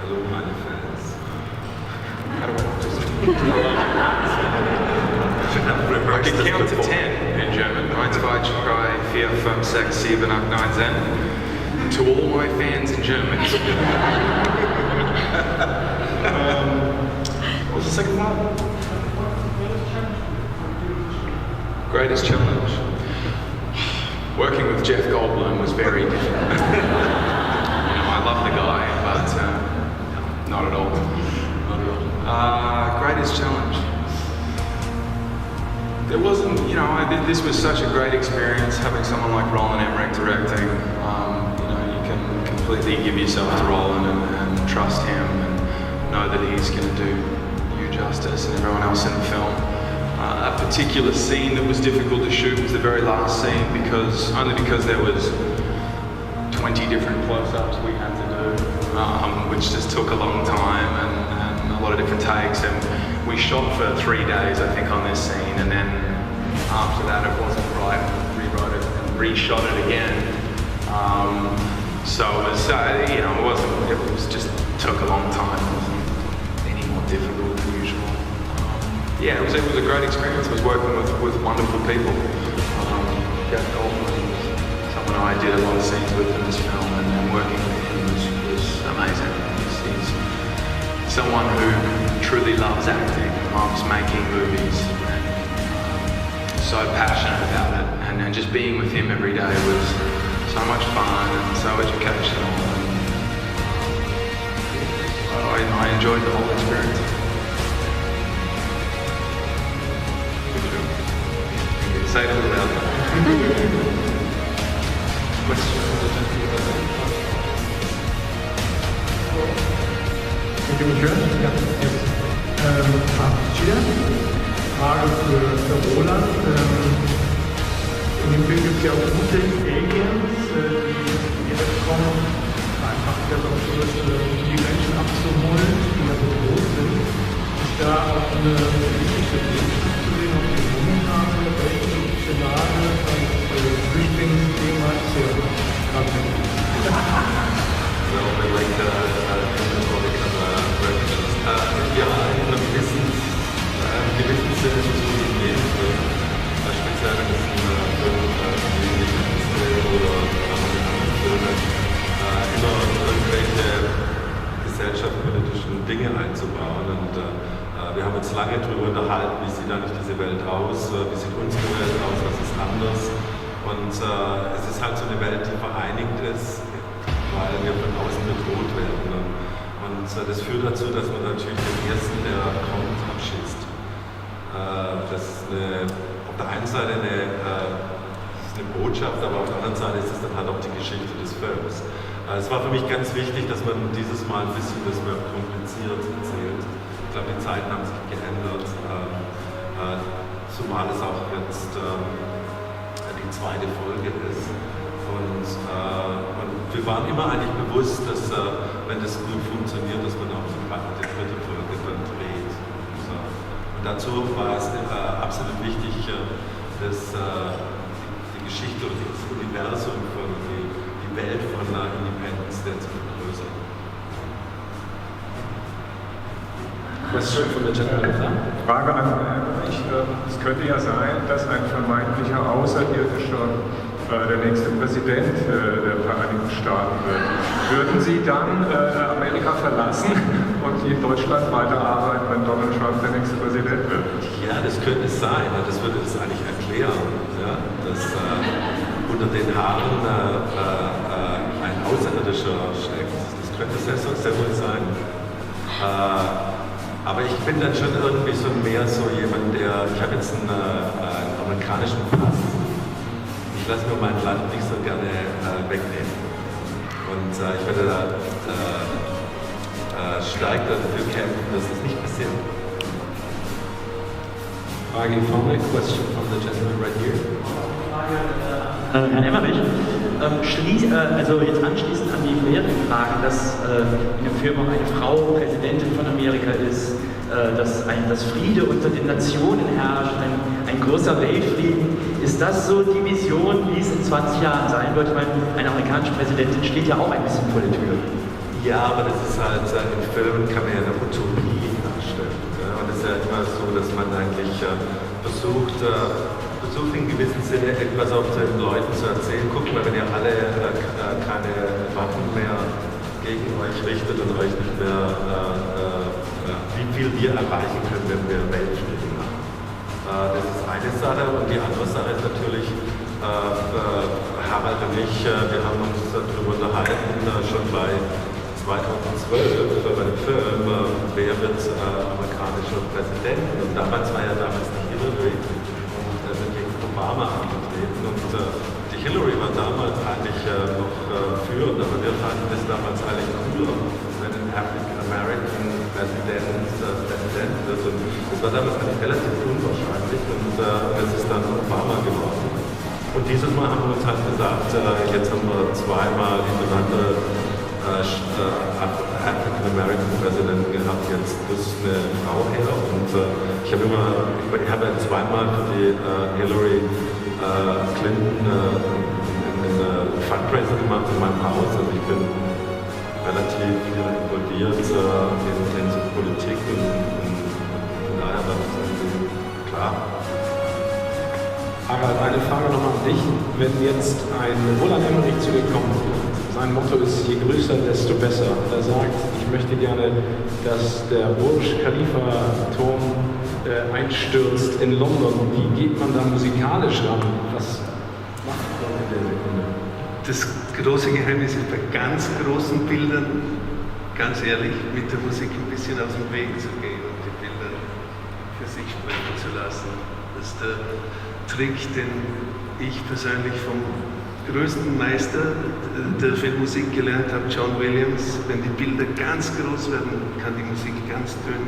Hello, meine Fans. How do I just... could count to 10 in German. 1, 2, 3, 4, 5, 6, 7, 8, 9, 10. To all my fans in German. What was the second part? Greatest challenge. Working with Jeff Goldblum was very difficult. I love the guy, but not at all. Greatest challenge. There wasn't, this was such a great experience having someone like Roland Emmerich directing. You can completely give yourself to Roland and trust him and know that he's going to do you justice and everyone else in the film. A particular scene that was difficult to shoot was the very last scene only because there was 20 different close-ups we had to do, which just took a long time and a lot of different takes. And we shot for 3 days, I think, on this scene, and then after that it wasn't right, we rewrote it and reshot it again. So it was, it just took a long time. It wasn't any more difficult than usual. Yeah, it was a great experience. I was working with wonderful people. Jeff Goldblum was someone I did a lot of scenes with in this film, and working with him was amazing. He's someone who truly loves acting, loves making movies, and so passionate about it. And just being with him every day was so much fun and so educational. And I enjoyed the whole experience. Say a little about that. Question for the gentleman. Könnt ihr mich hören? Ja, jetzt. Frage für Roland. In dem Film gibt es ja auch gute Aliens, die jetzt kommen, einfach wieder so die Menschen abzuholen, die ja bedroht sind. Ist da auch eine politische Botschaft zu sehen, auf den momentanen Weltszenarien als Flüchtlingsthema ist ja gerade So, we like the Resurgence. Ja, in einem gewissen Sinne zu nehmen, speziell wenn es oder amerikanische Filme immer irgendwelche gesellschaftspolitischen Dinge einzubauen. Und wir haben uns lange darüber unterhalten, wie sieht eigentlich diese Welt aus, wie sieht unsere Welt aus, was ist anders. Und es ist halt so eine Welt, die vereinigt ist, weil wir von außen bedroht werden. Und das führt dazu, dass man natürlich den Ersten, der kommt, abschießt. Das ist auf der einen Seite eine Botschaft, aber auf der anderen Seite ist es dann halt auch die Geschichte des Films. Es war für mich ganz wichtig, dass man dieses Mal ein bisschen das mehr kompliziert erzählt. Ich glaube, die Zeiten haben sich geändert, zumal es auch jetzt die zweite Folge ist. Und wir waren immer eigentlich bewusst, dass wenn das gut funktioniert, dass man auch die dritte Folge dann dreht. Und dazu war es absolut wichtig, dass die Geschichte oder das Universum von die Welt von Independence Day zu vergrößern. Question from the gentleman in front. Frage an Emmerich. Es könnte ja sein, dass ein vermeintlicher Außerirdischer der nächste Präsident der Vereinigten Staaten wird. Würden Sie dann Amerika verlassen und in Deutschland weiterarbeiten, wenn Donald Trump der nächste Präsident wird? Ja, das könnte es sein. Das würde das eigentlich erklären, ja, dass unter den Haaren ein Außerirdischer steckt. Das könnte sehr wohl sein. Aber ich bin dann schon irgendwie so mehr so jemand, ich habe jetzt einen amerikanischen Pass. Ich lasse mir mein Land nicht so gerne wegnehmen. Und ich werde da stark dafür kämpfen, dass das nicht passiert. Frage vorne, question from the gentleman right here. Herr Emmerich, also jetzt anschließend an die vorherigen Fragen, dass in dem Film auch eine Frau Präsidentin von Amerika ist, dass Friede unter den Nationen herrscht, ein großer Weltfrieden. Ist das so die Vision, wie es in 20 Jahren sein wird? Ich meine, eine amerikanische Präsidentin steht ja auch ein bisschen vor der Tür. Ja, aber das ist halt, in Filmen kann man ja eine Utopie darstellen. Ja? Und es ist ja immer so, dass man eigentlich versucht, versucht in gewissem Sinne etwas auch den Leuten zu erzählen. Guckt mal, wenn ihr alle keine Waffen mehr gegen euch richtet und euch nicht mehr, wie viel wir erreichen können, wenn wir Weltfrieden machen. Das ist eine Sache und die andere Sache ist natürlich, Harald und ich, wir haben uns darüber unterhalten, schon bei 2012 bei dem Film, wer wird amerikanischer Präsident? Und damals war ja die Hillary und sind gegen Obama angetreten und die Hillary war damals eigentlich noch führend, aber wir fanden das damals eigentlich cooler, wenn ein African American Präsident wird. Und das war damals eigentlich relativ unwahrscheinlich und es ist dann Obama geworden. Und dieses Mal haben wir uns halt gesagt, jetzt haben wir zweimal hintereinander African American Präsidenten gehabt, jetzt muss eine Frau her. Und ich habe ja zweimal für die Hillary Clinton einen Fundraiser gemacht in meinem Haus. Also ich bin relativ involviert in so Politik und von daher war das irgendwie klar. Harald, eine Frage nochmal an dich. Wenn jetzt ein Roland Emmerich zu dir kommt, sein Motto ist, je größer, desto besser. Er sagt, ich möchte gerne, dass der Burj Khalifa-Turm einstürzt in London. Wie geht man da musikalisch ran? Was macht man in der Sekunde? Das große Geheimnis ist bei ganz großen Bildern, ganz ehrlich, mit der Musik ein bisschen aus dem Weg zu gehen und die Bilder für sich sprechen zu lassen. Das ist der Trick, den ich persönlich vom größten Meister der Filmmusik gelernt habe, John Williams. Wenn die Bilder ganz groß werden, kann die Musik ganz dünn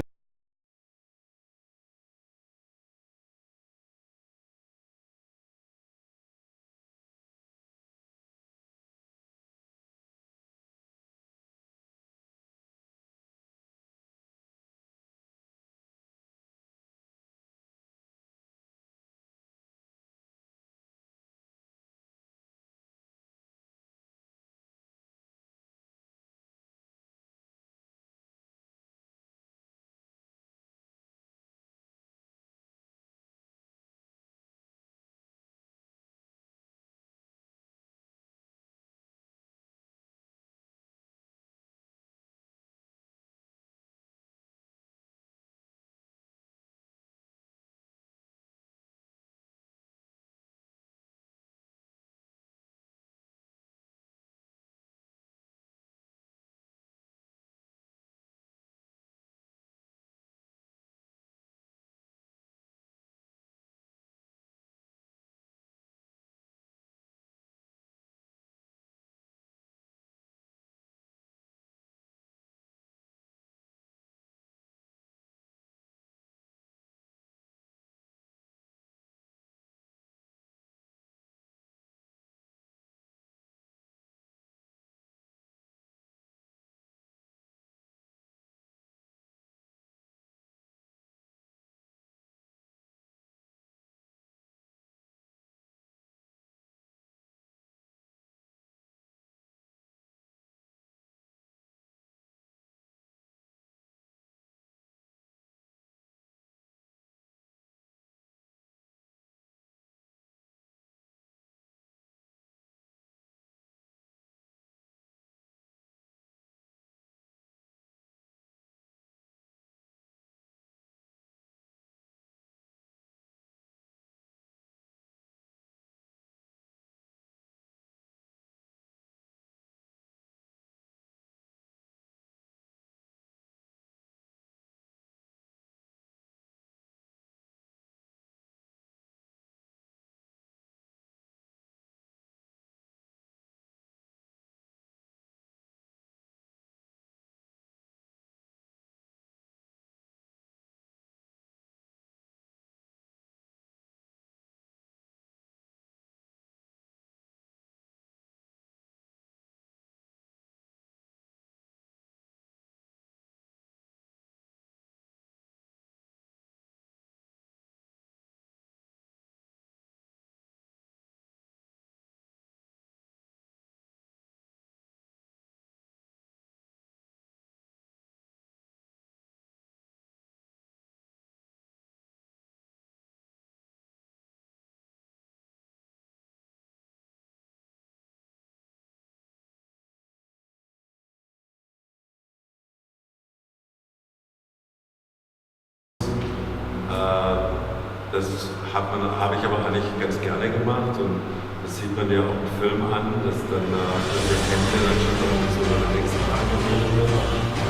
das habe ich aber eigentlich ganz gerne gemacht und das sieht man ja auch im Film an, dass dann der Kämpfer dann schon so über die nächsten Tage wird.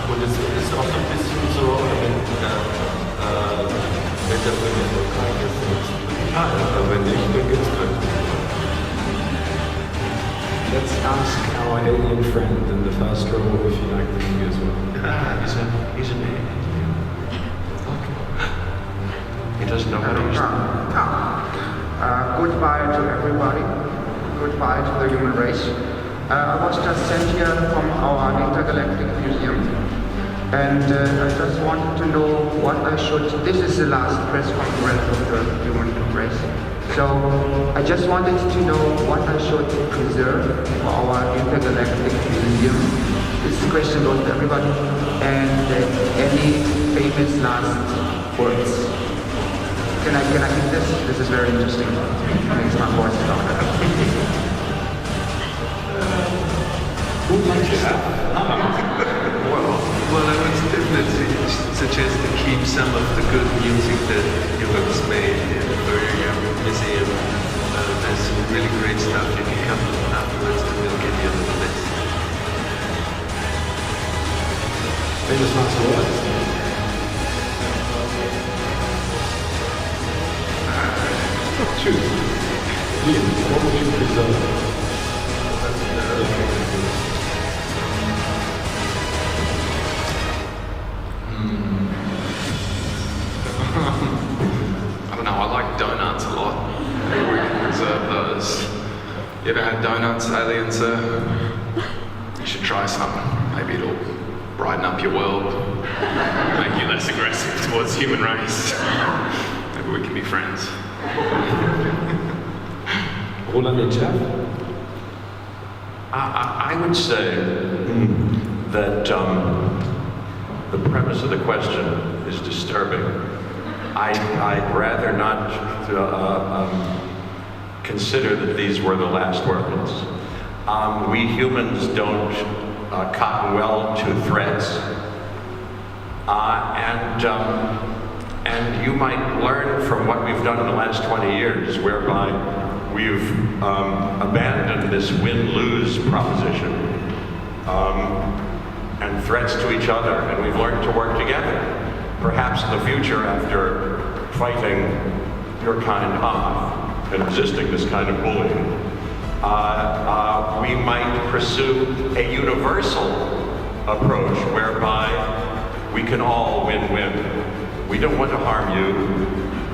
Und es ist auch so ein bisschen so, wenn der Film erfolgreich ist, aber wenn nicht, dann gibt es keinen Film. Let's ask our alien friend in the first row if he liked the movie as well. He's an alien. He doesn't know how to use Goodbye to everybody. Goodbye to the human race. I was just sent here from our intergalactic museum, and I just wanted to know what I should. This is the last press conference of the human race. So I just wanted to know what I should preserve for our intergalactic museum. This question goes to everybody. And any famous last words. Can I keep this? This is very interesting. Makes my voice louder. Who'd like to start? Well, I would definitely suggest to keep some of the good music that you have made for your museum. There's some really great stuff. You can come afterwards and we'll give you a little list. Famous last words? Choose. Liam, what would you preserve? I don't know, I like donuts a lot. Maybe we can preserve those. You ever had donuts, alien sir? You should try some. Maybe it'll brighten up your world, make you less aggressive towards the human race. Maybe we can be friends. Roland and Jeff? I would say that the premise of the question is disturbing. I'd rather not consider that these were the last words. We humans don't cotton well to threats, and you might learn from what we've done in the last 20 years, whereby we've abandoned this win-lose proposition and threats to each other, and we've learned to work together. Perhaps in the future, after fighting your kind off and resisting this kind of bullying, we might pursue a universal approach whereby we can all win-win. We don't want to harm you,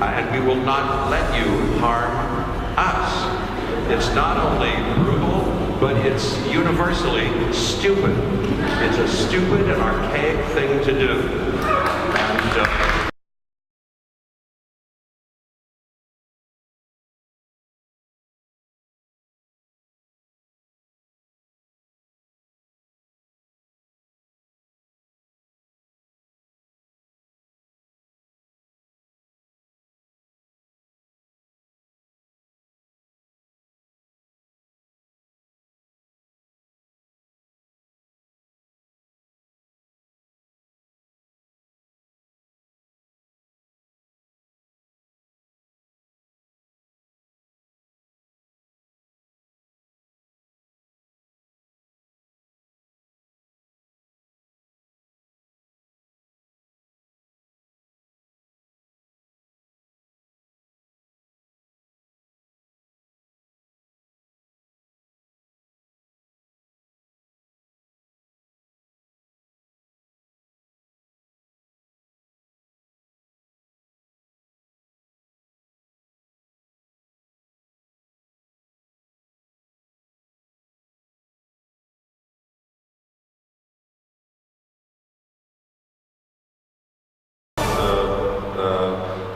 and we will not let you harm us. It's not only brutal, but it's universally stupid. It's a stupid and archaic thing to do. And,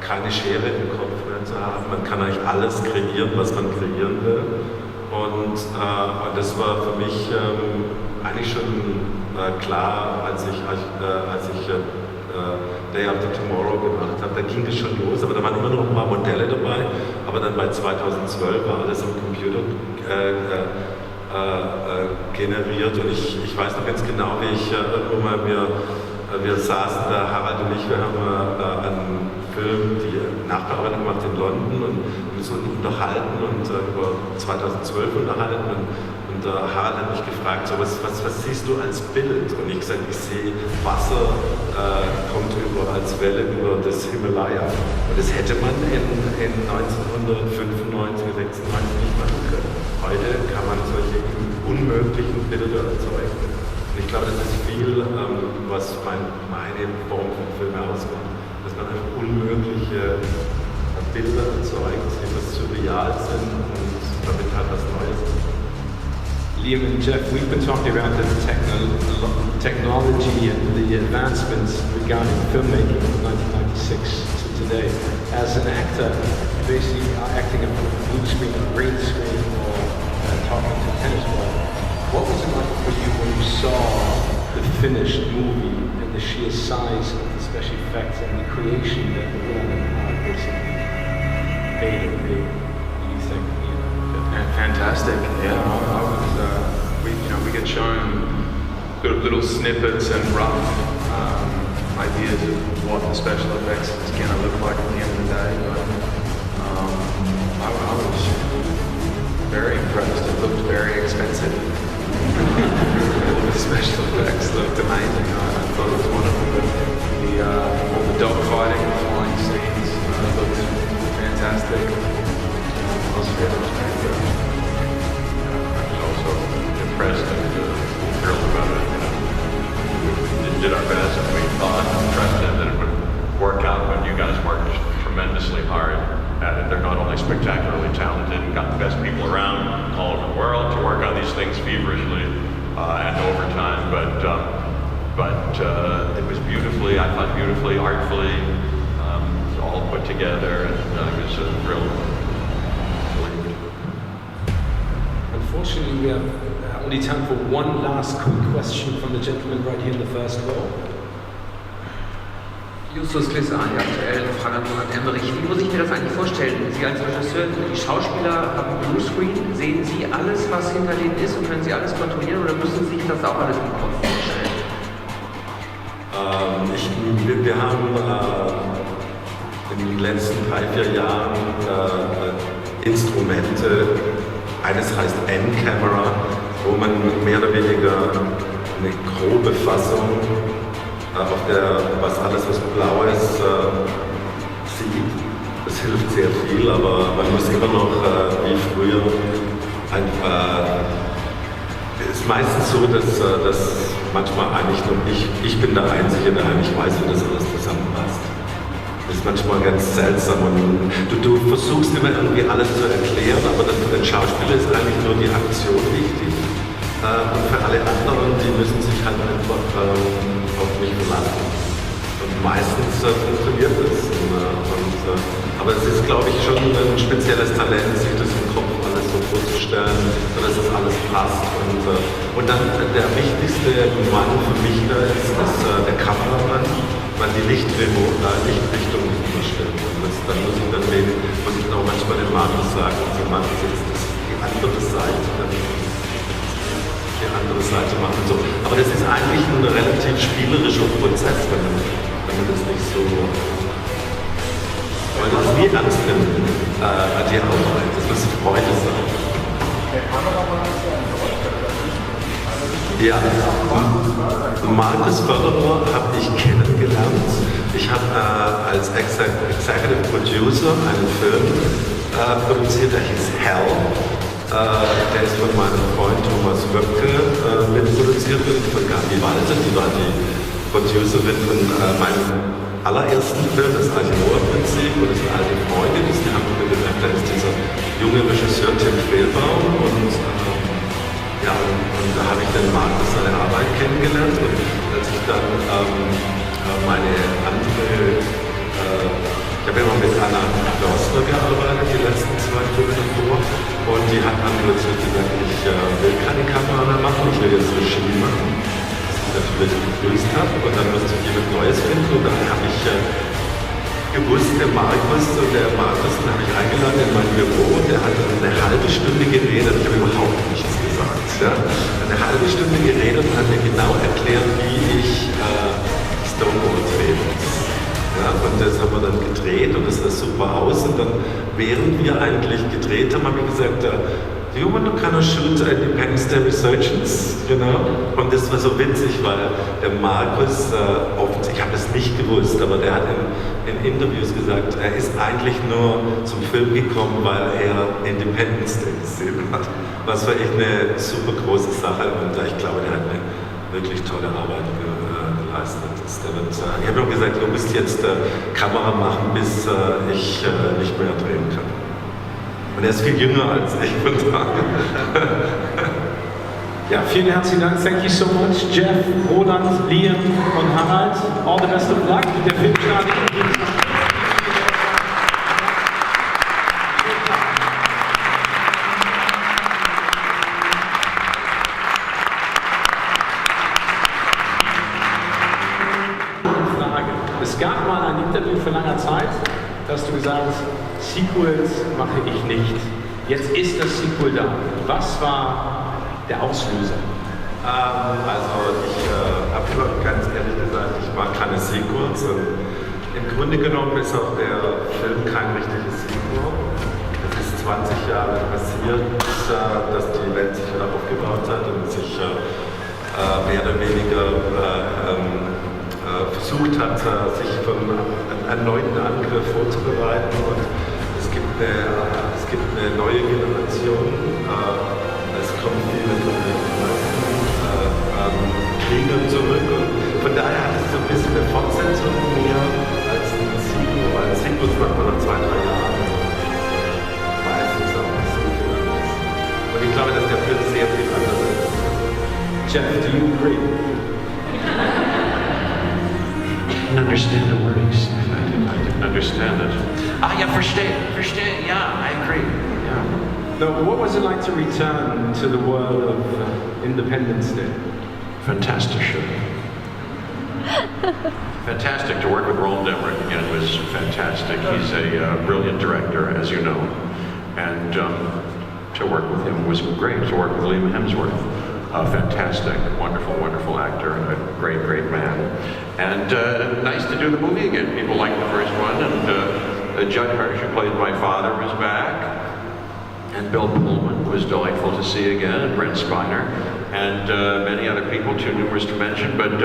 keine Schere im Kopf mehr zu haben. Man kann eigentlich alles kreieren, was man kreieren will. Und das war für mich eigentlich schon klar, als ich Day After Tomorrow gemacht habe. Da ging es schon los, aber da waren immer noch ein paar Modelle dabei. Aber dann bei 2012 war alles am Computer generiert. Und ich weiß noch ganz genau, wie ich irgendwo mal wir saßen da, Harald und ich, wir haben Film die Nachbearbeitung gemacht in London und uns unterhalten und über 2012 unterhalten und Harald hat mich gefragt, so, was siehst du als Bild? Und ich gesagt, ich sehe Wasser kommt als Welle über das Himalaya. Und das hätte man in 1995, 96 nicht machen können. Heute kann man solche unmöglichen Bilder erzeugen. Und ich glaube, das ist viel, was meine Form von Filmen ausmacht. Dass man einfach unmögliche Bilder erzeugt, die was surreal sind und damit halt was Neues ist. Liam and Jeff, we've been talking about the technology and the advancements regarding filmmaking from 1996 to today. As an actor, you basically are acting in front of a blue screen, a green screen, or talking to a tennis ball. What was it like for you when you saw the finished movie and the sheer size of the special effects and the creation that the woman was made of the, you think? Fantastic. Yeah, I was. We get shown little snippets and rough ideas of what the special effects is going to look like at the end of the day. But I was very impressed. It looked very expensive. The special effects looked amazing. I thought it was wonderful. All the dogfighting, the flying scenes looked fantastic. I was very good. Impressed and thrilled about it. We did our best, and we thought and trusted that it would work out, but you guys worked tremendously hard at it. They're not only spectacularly talented and got the best people around all over the world to work on these things feverishly and over time, but it was beautifully, I thought beautifully, artfully, all put together, and it was thrilled. Unfortunately, we have only time for one last quick question from the gentleman right here in the first row. Justus Klissani, aktuell Frage an Roland Emmerich. Wie muss ich mir das eigentlich vorstellen? Sie als Regisseur, die Schauspieler haben Bluescreen, sehen Sie alles, was hinter denen ist und können Sie alles kontrollieren oder müssen Sie sich das auch alles im Kopf vorstellen? Wir haben in den letzten 3-4 Jahren Instrumente, eines heißt N-Camera, wo man mehr oder weniger eine grobe Fassung auf der, was blau ist, sieht. Das hilft sehr viel, aber man muss immer noch, wie früher, es ist meistens so, dass manchmal eigentlich nur ich bin der Einzige, der eigentlich weiß, wie das alles zusammenpasst. Das ist manchmal ganz seltsam und du versuchst immer irgendwie alles zu erklären, aber für den Schauspieler ist eigentlich nur die Aktion wichtig. Und für alle anderen, die müssen sich halt einfach auf mich verlassen. Und meistens funktioniert das. Aber es ist, glaube ich, schon ein spezielles Talent, sich das im Kopf alles so vorzustellen, dass das alles passt. Und dann der wichtigste Mann für mich da ist der Kameramann, weil die Lichtrichtung nicht überstimmt. Dann muss ich auch manchmal den Markus sagen, also Markus, jetzt ist die andere Seite machen. So. Aber das ist eigentlich ein relativ spielerischer Prozess, wenn man das nicht so. Weil das nie ernst nimmt, die Arbeit. Das muss Freude sein. Der Kameramann ist ja ein Deutscher. Ja, Markus Förderer habe ich kennengelernt. Ich habe als Executive Producer einen Film produziert, der hieß Hell. Der ist von meinem Freund Thomas Wöpke mitproduziert worden, von Gabi Walter, die war die Producerin von meinem allerersten Film, das Asimov-Prinzip, und das sind alte Freunde, die haben mir gesagt, da ist dieser junge Regisseur Tim Fehlbaum und da habe ich dann Markus seine Arbeit kennengelernt und als ich dann meine andere ich habe immer mit Anna Dorstner gearbeitet, die letzten 2 Filme davor. Und die hat dann plötzlich gesagt, ich will keine Kamera mehr machen, ich will jetzt Regie machen. Was ich natürlich begrüßt habe. Und dann musste ich jemand Neues finden. Und dann habe ich gewusst, den habe ich eingeladen in mein Büro. Und der hat eine halbe Stunde geredet. Ich habe überhaupt nichts gesagt. Ja? Eine halbe Stunde geredet und hat mir genau erklärt, wie ich Stonewall drehen muss. Ja, und das haben wir dann gedreht gedreht haben, habe ich gesagt, do you want to kind of shoot Independence Day Resurgence, you know? Und das war so witzig, weil der Markus oft, ich habe das nicht gewusst, aber der hat in Interviews gesagt, er ist eigentlich nur zum Film gekommen, weil er Independence Day gesehen hat. Was war echt eine super große Sache und ich glaube, der hat eine wirklich tolle Arbeit geleistet. Ich habe ihm gesagt, du musst jetzt Kamera machen, bis ich nicht mehr drehen kann. Und er ist viel jünger als ich, von daher. Ja, vielen herzlichen Dank. Thank you so much, Jeff, Roland, Liam und Harald. All the best of luck mit der Filmstart. Es gab mal ein Interview vor langer Zeit, da hast du gesagt, Sequels mache ich nicht. Jetzt ist das Sequel da. Was war der Auslöser? Also ich habe immer ganz ehrlich gesagt, ich mag keine Sequels. Und im Grunde genommen ist auch der Film kein richtiges Sequel. Es ist 20 Jahre passiert, dass die Welt sich wieder aufgebaut hat und sich mehr oder weniger versucht hat, sich für einen erneuten Angriff vorzubereiten. Und es gibt eine neue Generation. Es kommen viele von den Kriegern zurück. Und von daher hat es so ein bisschen eine Fortsetzung mehr als ein Sequel, weil ein Sequel macht man nach 2-3 Jahren. Meistens auch nicht so viel anders. Und ich glaube, dass der Film sehr viel anders ist. Jeff, do you agree? I didn't understand the word he said. I didn't understand it. Yeah, verstehe, yeah, I agree. Yeah. No, what was it like to return to the world of Independence Day? Fantastic show. Fantastic to work with Roland Emmerich again was fantastic. He's a brilliant director, as you know, and to work with him was great. To work with Liam Hemsworth. Fantastic, wonderful actor, and a great man. And nice to do the movie again. People liked the first one, and Judd Hirsch, who played my father, was back. And Bill Pullman was delightful to see again, and Brent Spiner, and many other people, too numerous to mention. But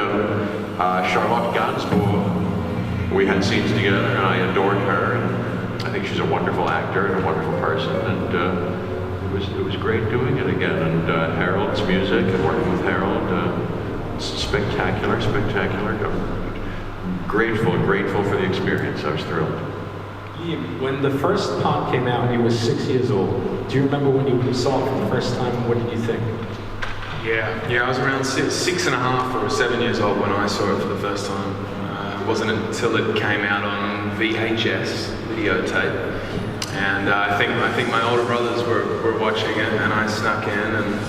Charlotte Gainsbourg, we had scenes together, and I adored her. And I think she's a wonderful actor and a wonderful person. And it was great doing it again, and Harold's music and working with Harold, spectacular. Grateful for the experience. I was thrilled. When the first part came out, you were 6 years old. Do you remember when you saw it for the first time? What did you think? Yeah, I was around 6.5 or 7 years old when I saw it for the first time. It wasn't until it came out on VHS, videotape. And I think my older brothers were watching it, and I snuck in and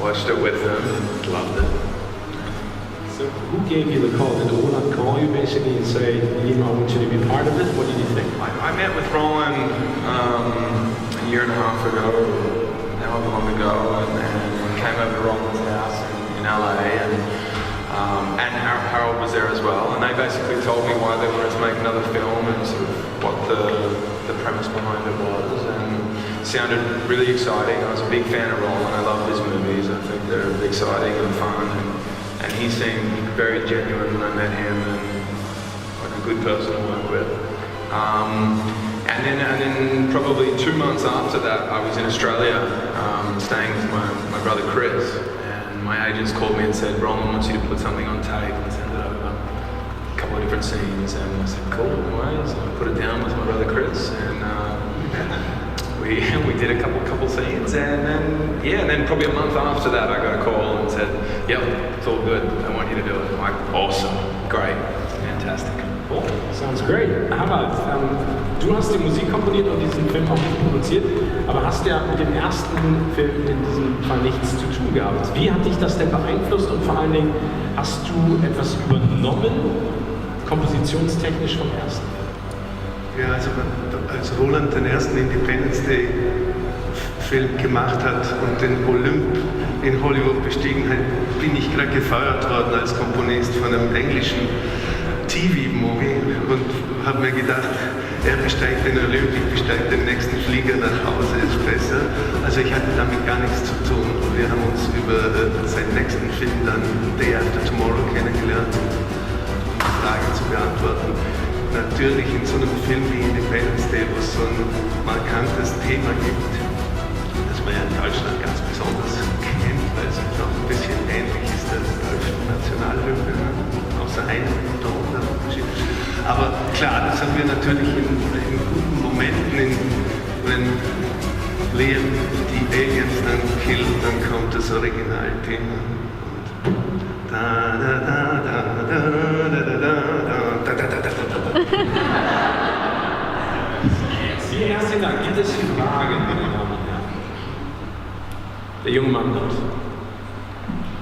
watched it with them and loved it. So who gave you the call? Did Roland call you basically and say, Liam, I want you to be part of it? What did you think? I met with Roland a year and a half ago, however long ago, and came over to Roland's house in LA, and Harold was there as well, and they basically told me why they wanted to make another film and sort of what the premise behind it was, and it sounded really exciting. I was a big fan of Roland. I love his movies. I think they're exciting and fun, and he seemed very genuine when I met him, and like a good person to work with. And then probably 2 months after that, I was in Australia, staying with my brother Chris, and my agents called me and said, Roland wants you to put something on tape and send it over. A couple of different scenes, and I said, cool, no worries. And I put it down with my brother Chris, and we did a couple scenes, and then probably a month after that, I got a call and said, yep, it's all good, I want you to do it. I'm like, awesome, great, fantastic. Cool, sounds great. Harald, du hast die Musik komponiert und diesen Film auch produziert, aber hast ja mit dem ersten Film in diesem Fall nichts zu tun gehabt. Wie hat dich das denn beeinflusst und vor allen Dingen, hast du etwas übernommen, kompositionstechnisch vom ersten? Ja, also als Roland den ersten Independence Day Film gemacht hat und den Olymp in Hollywood bestiegen hat, bin ich gerade gefeuert worden als Komponist von einem englischen TV-Movie und habe mir gedacht, er besteigt den Olymp, ich besteige den nächsten Flieger nach Hause, ist besser. Also ich hatte damit gar nichts zu tun. Wir haben uns über seinen nächsten Film dann Day After Tomorrow kennengelernt, um die Frage zu beantworten. Natürlich in so einem Film wie Independence Day, wo es so ein markantes Thema gibt, das man ja in Deutschland ganz besonders kennt, weil es auch ein bisschen ähnlich ist der deutschen Nationalhymne, außer einem Ton der Unterschied. Aber klar, das haben wir natürlich in guten Momenten, wenn Liam die Aliens dann killt, dann kommt das Originalthema. Da da da da da da da da da da da. Vielen herzlichen Dank. Gibt es Fragen, meine Damen und Herren? Der junge Mann dort.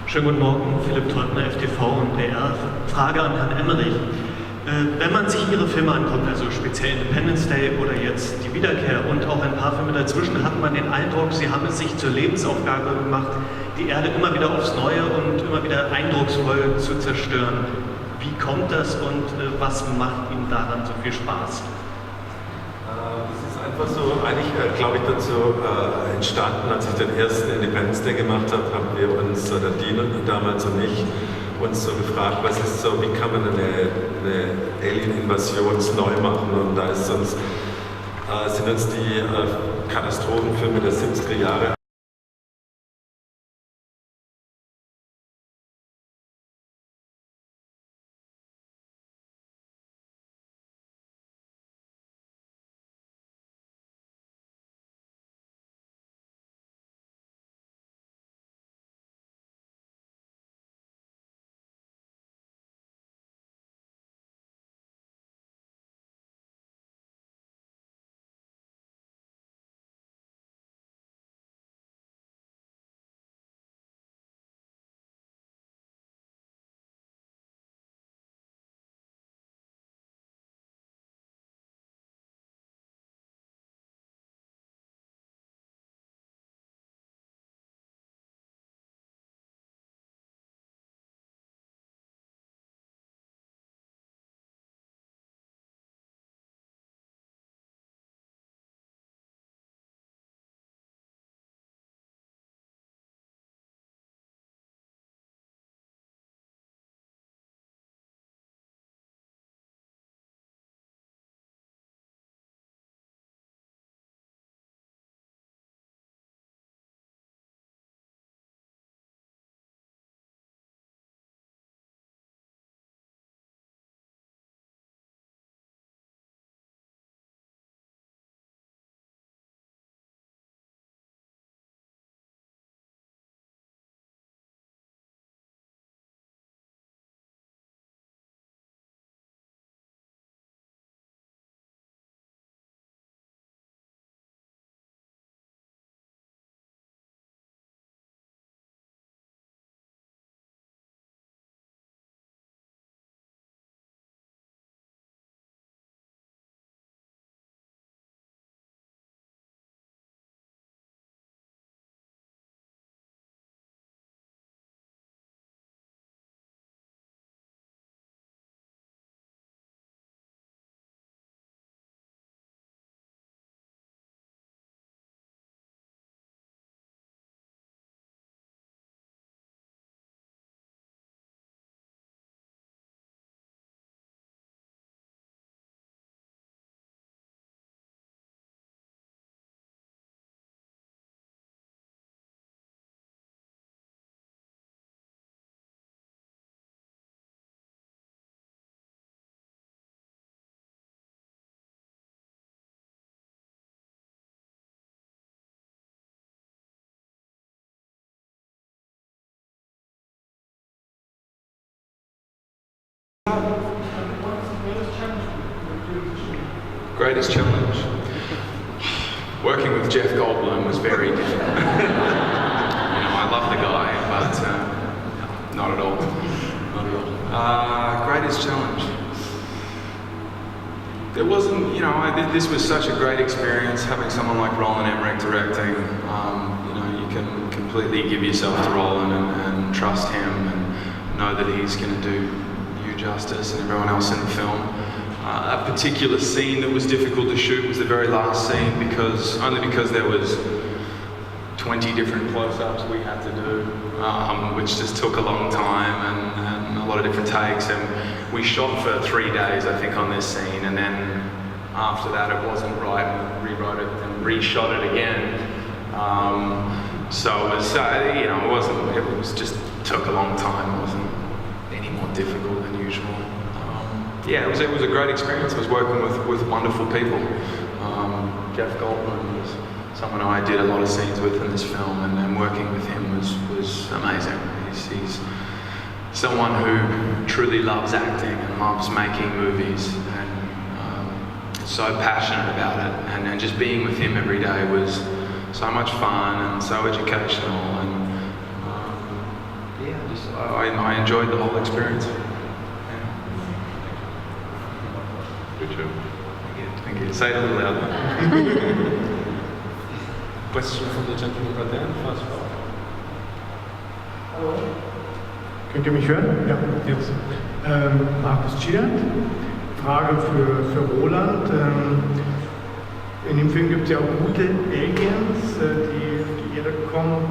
Schönen guten Morgen, Philipp Teutner, FTV und PR. Frage an Herrn Emmerich. Wenn man sich Ihre Filme anguckt, also speziell Independence Day oder jetzt Die Wiederkehr und auch ein paar Filme dazwischen, hat man den Eindruck, Sie haben es sich zur Lebensaufgabe gemacht, die Erde immer wieder aufs Neue und immer wieder eindrucksvoll zu zerstören. Wie kommt das und was macht Ihnen daran so viel Spaß? Das ist einfach so, eigentlich glaube ich dazu entstanden, als ich den ersten Independence Day gemacht habe, haben wir uns, der Dino damals und ich, uns so gefragt, was ist so, wie kann man eine Alien-Invasion neu machen, und da ist uns, sind uns die Katastrophenfilme der 70er Jahre Greatest challenge. Working with Jeff Goldblum was very difficult. I love the guy, but not at all. Not at all. Greatest challenge. There wasn't, this was such a great experience having someone like Roland Emmerich directing. You can completely give yourself to Roland and trust him and know that he's going to do do justice, and everyone else in the film. A particular scene that was difficult to shoot was the very last scene only because there was 20 different close-ups we had to do, which just took a long time and a lot of different takes. And we shot for 3 days, I think, on this scene, and then after that it wasn't right, and we rewrote it and reshot it again. So it was, it was just took a long time. It wasn't any more difficult than usual. Yeah, it was a great experience. I was working with wonderful people. Jeff Goldblum was someone I did a lot of scenes with in this film, and working with him was amazing. He's someone who truly loves acting and loves making movies, and is so passionate about it. And just being with him every day was so much fun and so educational, and I enjoyed the whole experience. Good job. Thank you. Say it a little louder. Question from the gentleman right there, first floor. Hallo. Könnt ihr mich hören? Ja, jetzt. Markus Schiedert. Frage für Roland. In dem Film gibt es ja auch gute Aliens, die auf die Erde kommen,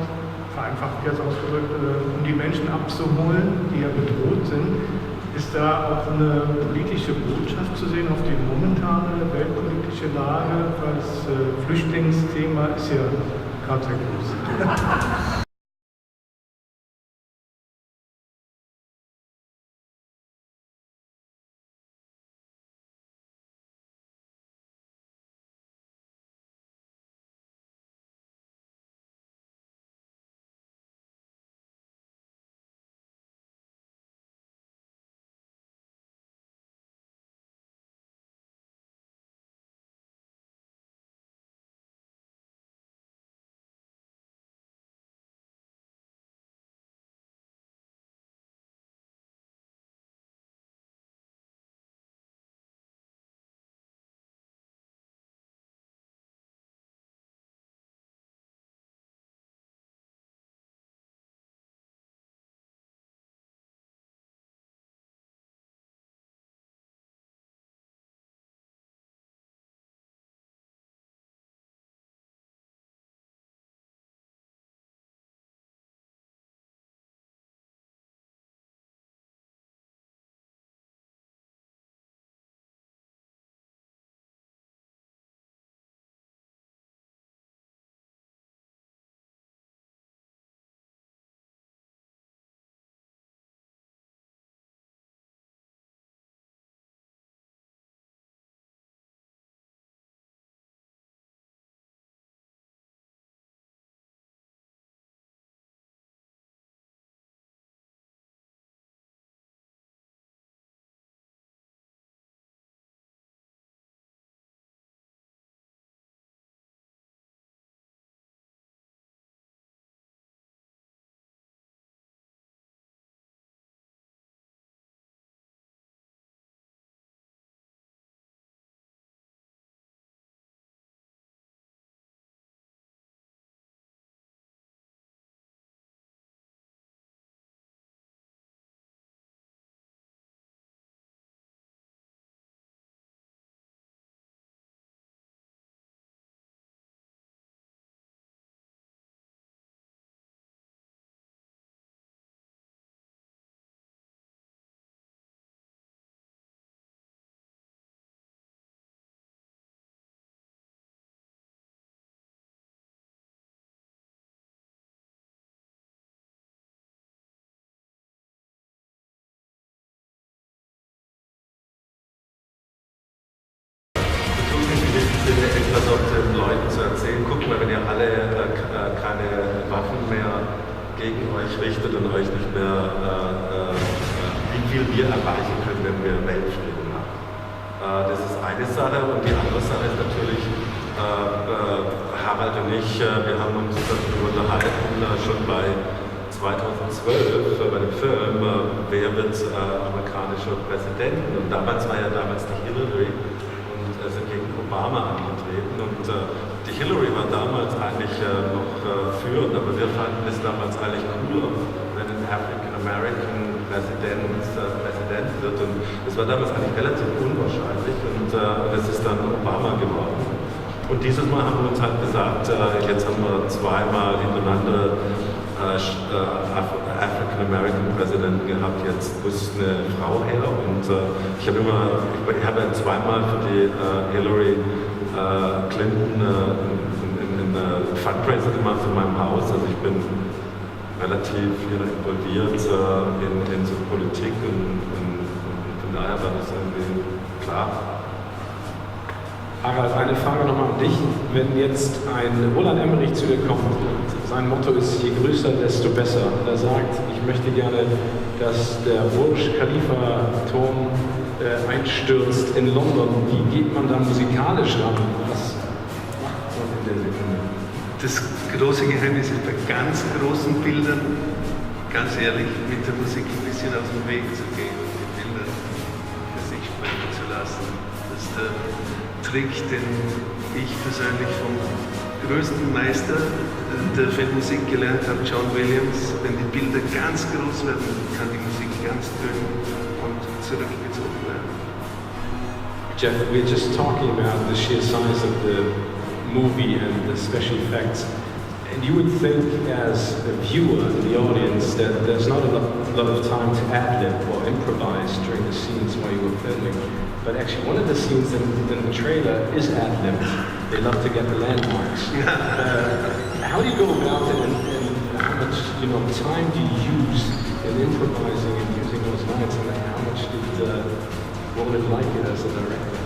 vereinfacht jetzt ausgedrückt, um die Menschen abzuholen, die ja bedroht sind. Ist da auch eine politische Botschaft zu sehen auf die momentane weltpolitische Lage? Weil das Flüchtlingsthema ist ja gerade sehr groß. Etwas auch den Leuten zu erzählen. Guckt mal, wenn ihr alle keine Waffen mehr gegen euch richtet und euch nicht mehr, wie viel wir erreichen können, wenn wir Weltfrieden machen. Das ist eine Sache, und die andere Sache ist natürlich, Harald und ich, wir haben uns darüber unterhalten, schon bei 2012 bei dem Film, wer wird amerikanischer Präsident, und damals war ja die Hillary, sind gegen Obama angetreten, und die Hillary war damals eigentlich noch führend, aber wir fanden es damals eigentlich cooler, wenn ein African American Präsident wird. Und das war damals eigentlich relativ unwahrscheinlich und es ist dann Obama geworden. Und dieses Mal haben wir uns halt gesagt, jetzt haben wir zweimal hintereinander African American Präsidenten gehabt, jetzt muss eine Frau her. Und ich habe ja zweimal für die Hillary Clinton einen Fundraiser gemacht in meinem Haus. Also ich bin relativ involviert in so Politik und von daher war das irgendwie klar. Harald, eine Frage nochmal an dich. Wenn jetzt ein Roland Emmerich zu dir kommt und sein Motto ist, je größer, desto besser, und er sagt, ich möchte gerne, dass der Burj Khalifa-Turm einstürzt in London, wie geht man da musikalisch ran? Was macht man in der Sekunde? Das große Geheimnis ist bei ganz großen Bildern, ganz ehrlich, mit der Musik ein bisschen aus dem Weg zu gehen und die Bilder für sich sprechen zu lassen. Das ist der Trick, den ich persönlich vom größten Meister der Filmmusik gelernt habe, John Williams. Wenn die Bilder ganz groß werden, kann die Musik ganz dünn und zurückgezogen werden. Jeff, we're just talking about the sheer size of the movie and the special effects. And you would think as a viewer in the audience that there's not a lot of time to ad-lib or improvise during the scenes while you were filming. But actually one of the scenes in the trailer is ad-libbed. They love to get the landmarks. How do you go about it and how much time do you use in improvising and using those lines, and how much did Roland like it as a director?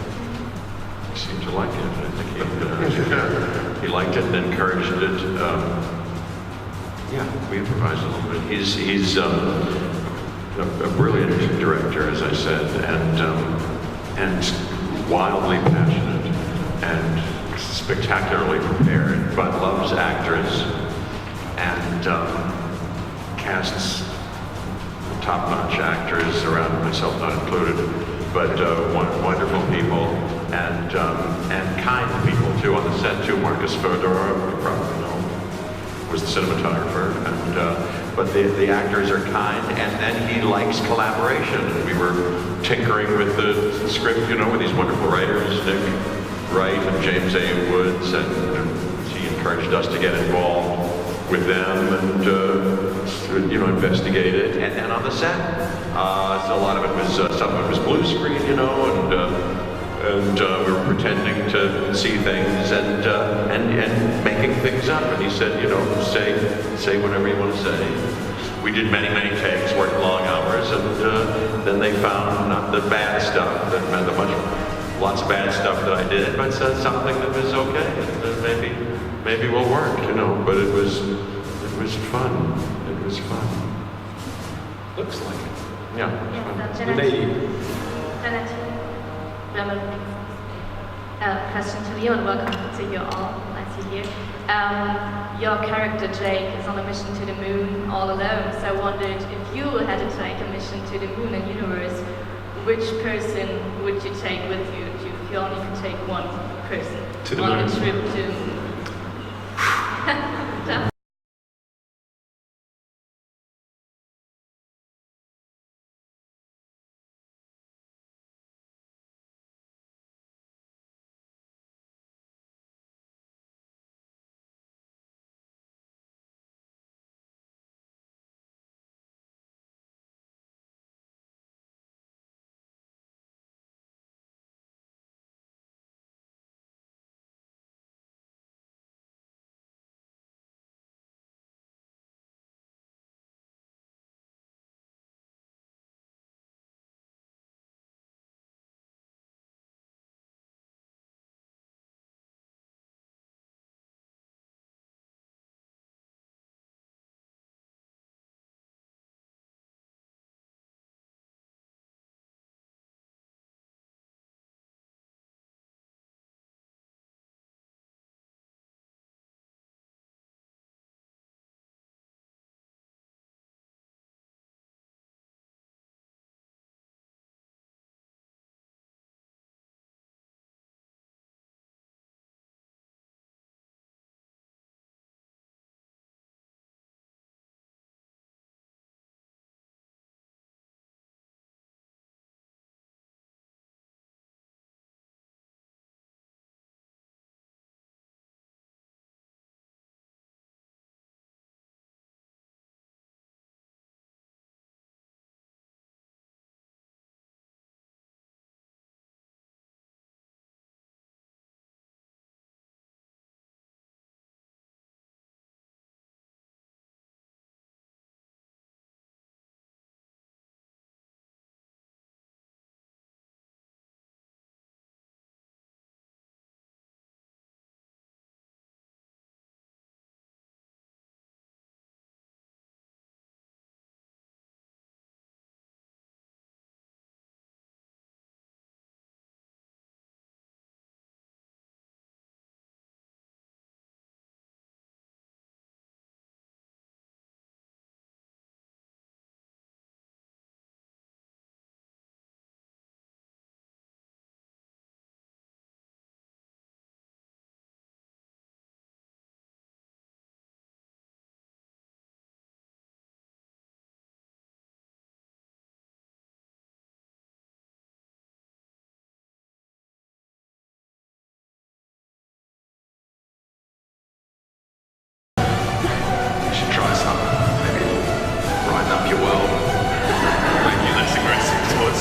He seemed to like it. I think he liked it and encouraged it. Yeah, we improvised a little bit. He's a brilliant director, as I said, and wildly passionate and spectacularly prepared, but loves actors and casts top-notch actors, around myself not included, but wonderful people and kind people too on the set too. Marcus Fedor, you probably know, was the cinematographer, but the actors are kind, and then he likes collaboration. We were tinkering with the script, with these wonderful writers, Nick Wright and James A. Woods, and he encouraged us to get involved with them and investigate it. And then on the set, so a lot of it was some of it was blue screen, and we were pretending to see things and making things up. And he said, say whatever you want to say. We did many takes, worked long hours, and then they found not the bad stuff, that meant lots of bad stuff that I did, but something that was okay, and maybe will work, But it was fun. It was fun. Looks like it. Yeah. Yes, Lady. Janet. Question to you, and welcome to you all. Nice to hear. Your character Jake is on a mission to the moon all alone. So I wondered if you had to take a mission to the moon and universe, which person would you take with you if you only could take one person to the on moon? a trip to?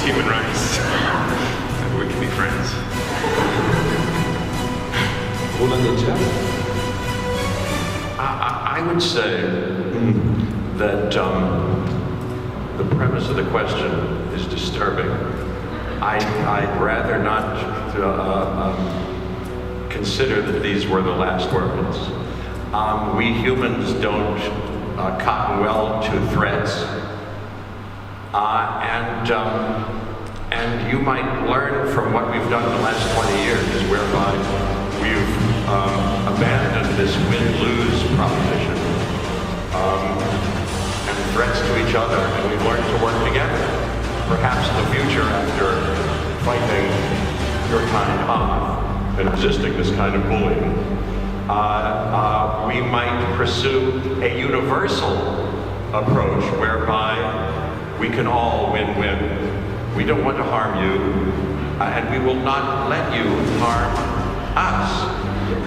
human race. Maybe we can be friends. Roland, I would say that the premise of the question is disturbing. I'd rather not consider that these were the last words. We humans don't cotton well to threats, and you might learn from what we've done in the last 20 years, whereby we've abandoned this win-lose proposition and threats to each other, and we've learned to work together. Perhaps in the future, after fighting your kind off and resisting this kind of bullying, we might pursue a universal approach whereby we can all win-win. We don't want to harm you, and we will not let you harm us.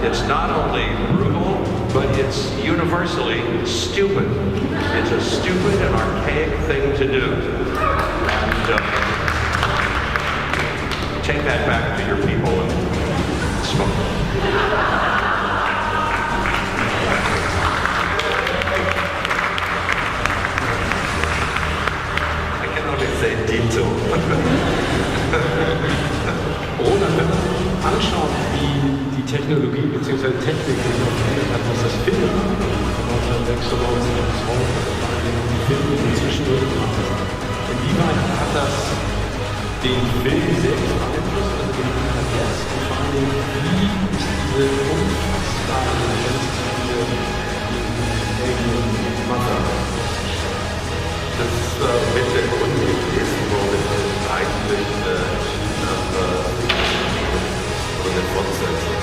It's not only brutal, but it's universally stupid. It's a stupid and archaic thing to do. And take that back to your people and smoke. Say Dito. Roland, wenn man anschaut, wie die Technologie bzw. Technik sich noch verändert hat, was das Filmen von 1996 bis heute, die Filme inzwischen gemacht haben. Inwieweit hat das den Film selbst beeinflusst, also den Film jetzt, und vor allem, wie ist diese unfassbare Grenzlinie in Matter? Das mit der Grund gelesen wurde, eigentlich eine Fortsetzung,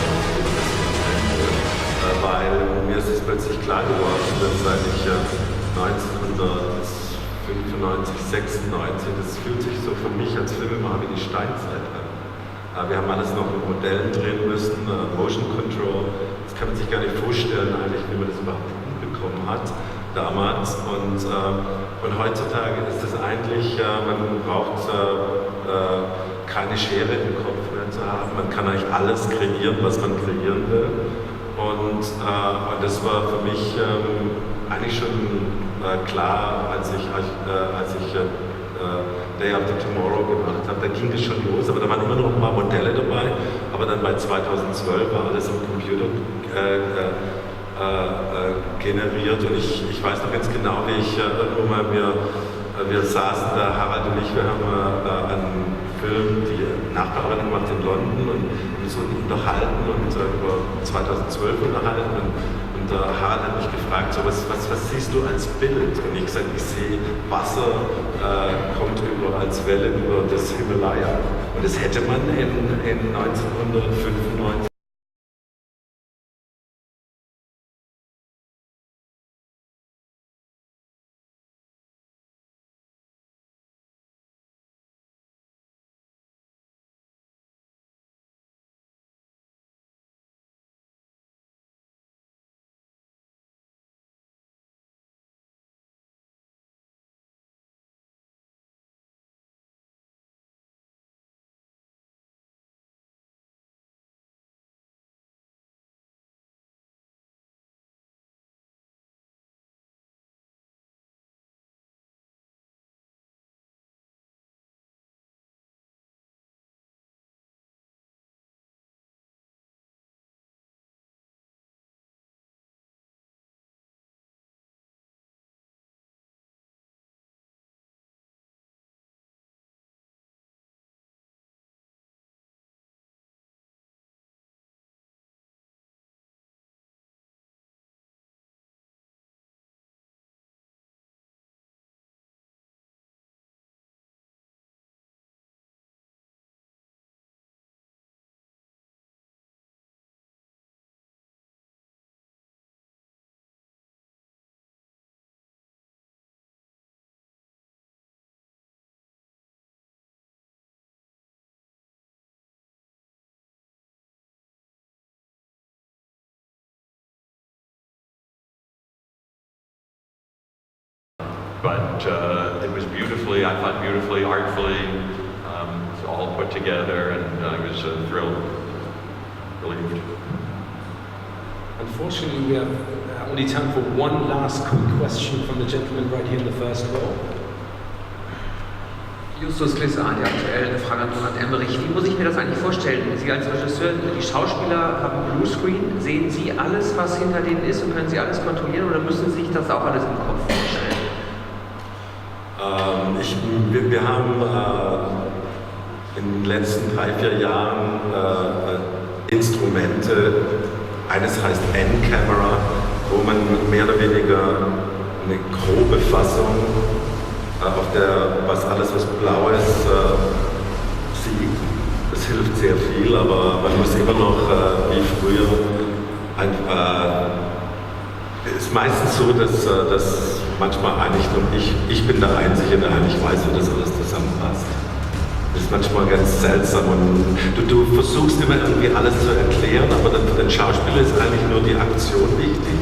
weil mir ist es plötzlich klar geworden, dass seit ich 1995, 96, das fühlt sich so für mich als Filmemacher wie die Steinzeit an. Wir haben alles noch in Modellen drehen müssen, Motion Control, das kann man sich gar nicht vorstellen eigentlich, wie man das überhaupt hinbekommen hat damals. Und heutzutage ist es eigentlich, man braucht keine Schere im Kopf mehr zu haben. Man kann eigentlich alles kreieren, was man kreieren will. Und das war für mich eigentlich schon klar, als ich Day After Tomorrow gemacht habe. Da ging es schon los, aber da waren immer noch ein paar Modelle dabei. Aber dann bei 2012 war alles am Computer generiert, und ich weiß noch ganz genau, wie ich irgendwo mal wir saßen da, Harald und ich, wir haben einen Film, die Nachbearbeitung gemacht in London und uns unterhalten und über 2012 unterhalten, und Harald hat mich gefragt, so, was siehst du als Bild? Und ich gesagt, ich sehe Wasser kommt über als Welle über das Himalaya, und das hätte man in 1995 But it was beautifully, I thought beautifully, artfully all put together, and I was thrilled, relieved. Unfortunately, we have only time for one last quick question from the gentleman right here in the first row. Justus Klissar, die aktuelle Frage an Roland Emmerich. Wie muss ich mir das eigentlich vorstellen? Sie als Regisseur, die Schauspieler haben Bluescreen. Sehen Sie alles, was hinter denen ist, und können Sie alles kontrollieren, oder müssen Sie sich das auch alles im Kopf vorstellen? Wir haben in den letzten 3-4 Jahren Instrumente, eines heißt N-Camera, wo man mehr oder weniger eine grobe Fassung auf was blau ist, sieht. Das hilft sehr viel, aber man muss immer noch, wie früher, ist meistens so, dass manchmal eigentlich nur ich bin der Einzige, der eigentlich weiß, wie das alles zusammenpasst. Das ist manchmal ganz seltsam und du versuchst immer irgendwie alles zu erklären, aber für den Schauspieler ist eigentlich nur die Aktion wichtig.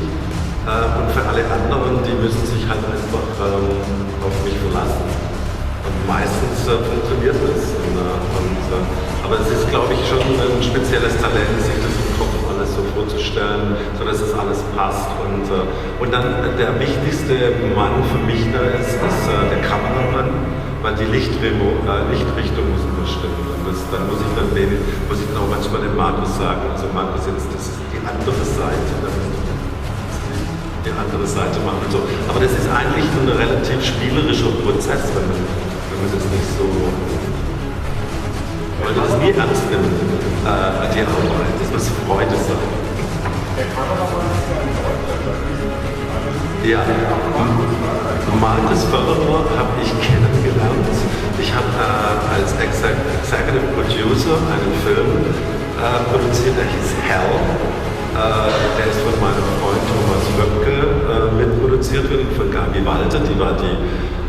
Und für alle anderen, die müssen sich halt einfach auf mich verlassen. Und meistens funktioniert das. Aber es ist, glaube ich, schon ein spezielles Talent, sich das im Kopf alles so vorzustellen, sodass das alles passt. Und dann der wichtigste Mann für mich da ist der Kameramann, weil die Lichtrichtung muss immer stimmen. Und dann muss ich auch manchmal dem Markus sagen, also Markus, jetzt, das ist die andere Seite. Die andere Seite machen und so. Aber das ist eigentlich ein relativ spielerischer Prozess, wenn man das nicht so, weil man das nie ernst nimmt, die Arbeit. Das muss Freude sein. Der Kameramann ist ja ein Deutscher. Ja, Markus Förderer habe ich kennengelernt. Ich habe als Executive Producer einen Film produziert, der hieß Hell. Der ist von meinem Freund Thomas Wöpke mitproduziert worden, von Gabi Walter, die war die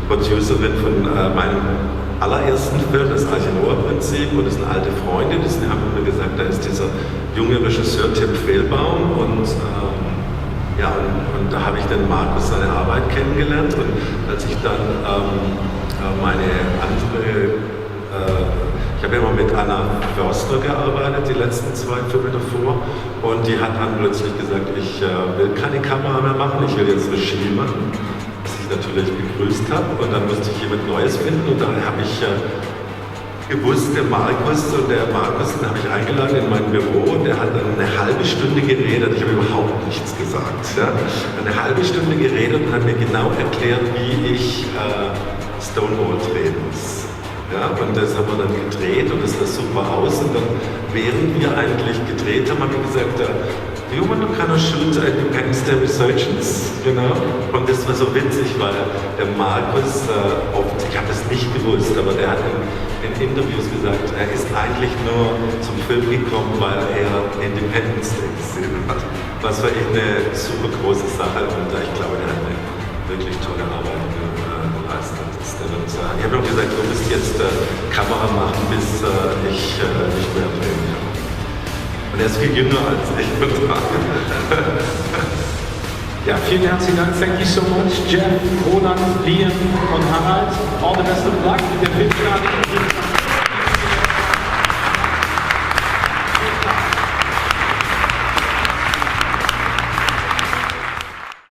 Producerin von meinem allerersten Film, das Arche-Noah-Prinzip, und das ist eine alte Freundin, die haben mir gesagt, da ist dieser junge Regisseur Tim Fehlbaum und da habe ich dann Markus seine Arbeit kennengelernt, und als ich dann ich habe immer mit Anna Förster gearbeitet, die letzten 2 Filme davor, und die hat dann plötzlich gesagt, ich will keine Kamera mehr machen, ich will jetzt Regie machen, was ich natürlich begrüßt habe, und dann musste ich jemand Neues finden, und dann habe ich gewusst, den habe ich eingeladen in mein Büro, und der hat dann eine halbe Stunde geredet, ich habe überhaupt nichts gesagt, ja? Eine halbe Stunde geredet und hat mir genau erklärt, wie ich Stonewall drehen muss. Ja, und das haben wir dann gedreht, und das sah super aus, und dann, während wir eigentlich gedreht haben, wir gesagt, do you want to kind of shoot Independence Day Resurgence? Genau. Und das war so witzig, weil der Markus, ich habe das nicht gewusst, aber der hat in Interviews gesagt, er ist eigentlich nur zum Film gekommen, weil er Independence Day gesehen hat. Was für ihn eine super große Sache, und ich glaube, der hat eine wirklich tolle Arbeit geleistet. Ich habe auch gesagt, du musst jetzt Kamera machen, bis ich nicht mehr drehen kann. Und er ist viel jünger als ich. Ja, vielen herzlichen Dank. Thank you so much, Jeff, Roland, Liam und Harald. All the best of luck mit der Filmfinale.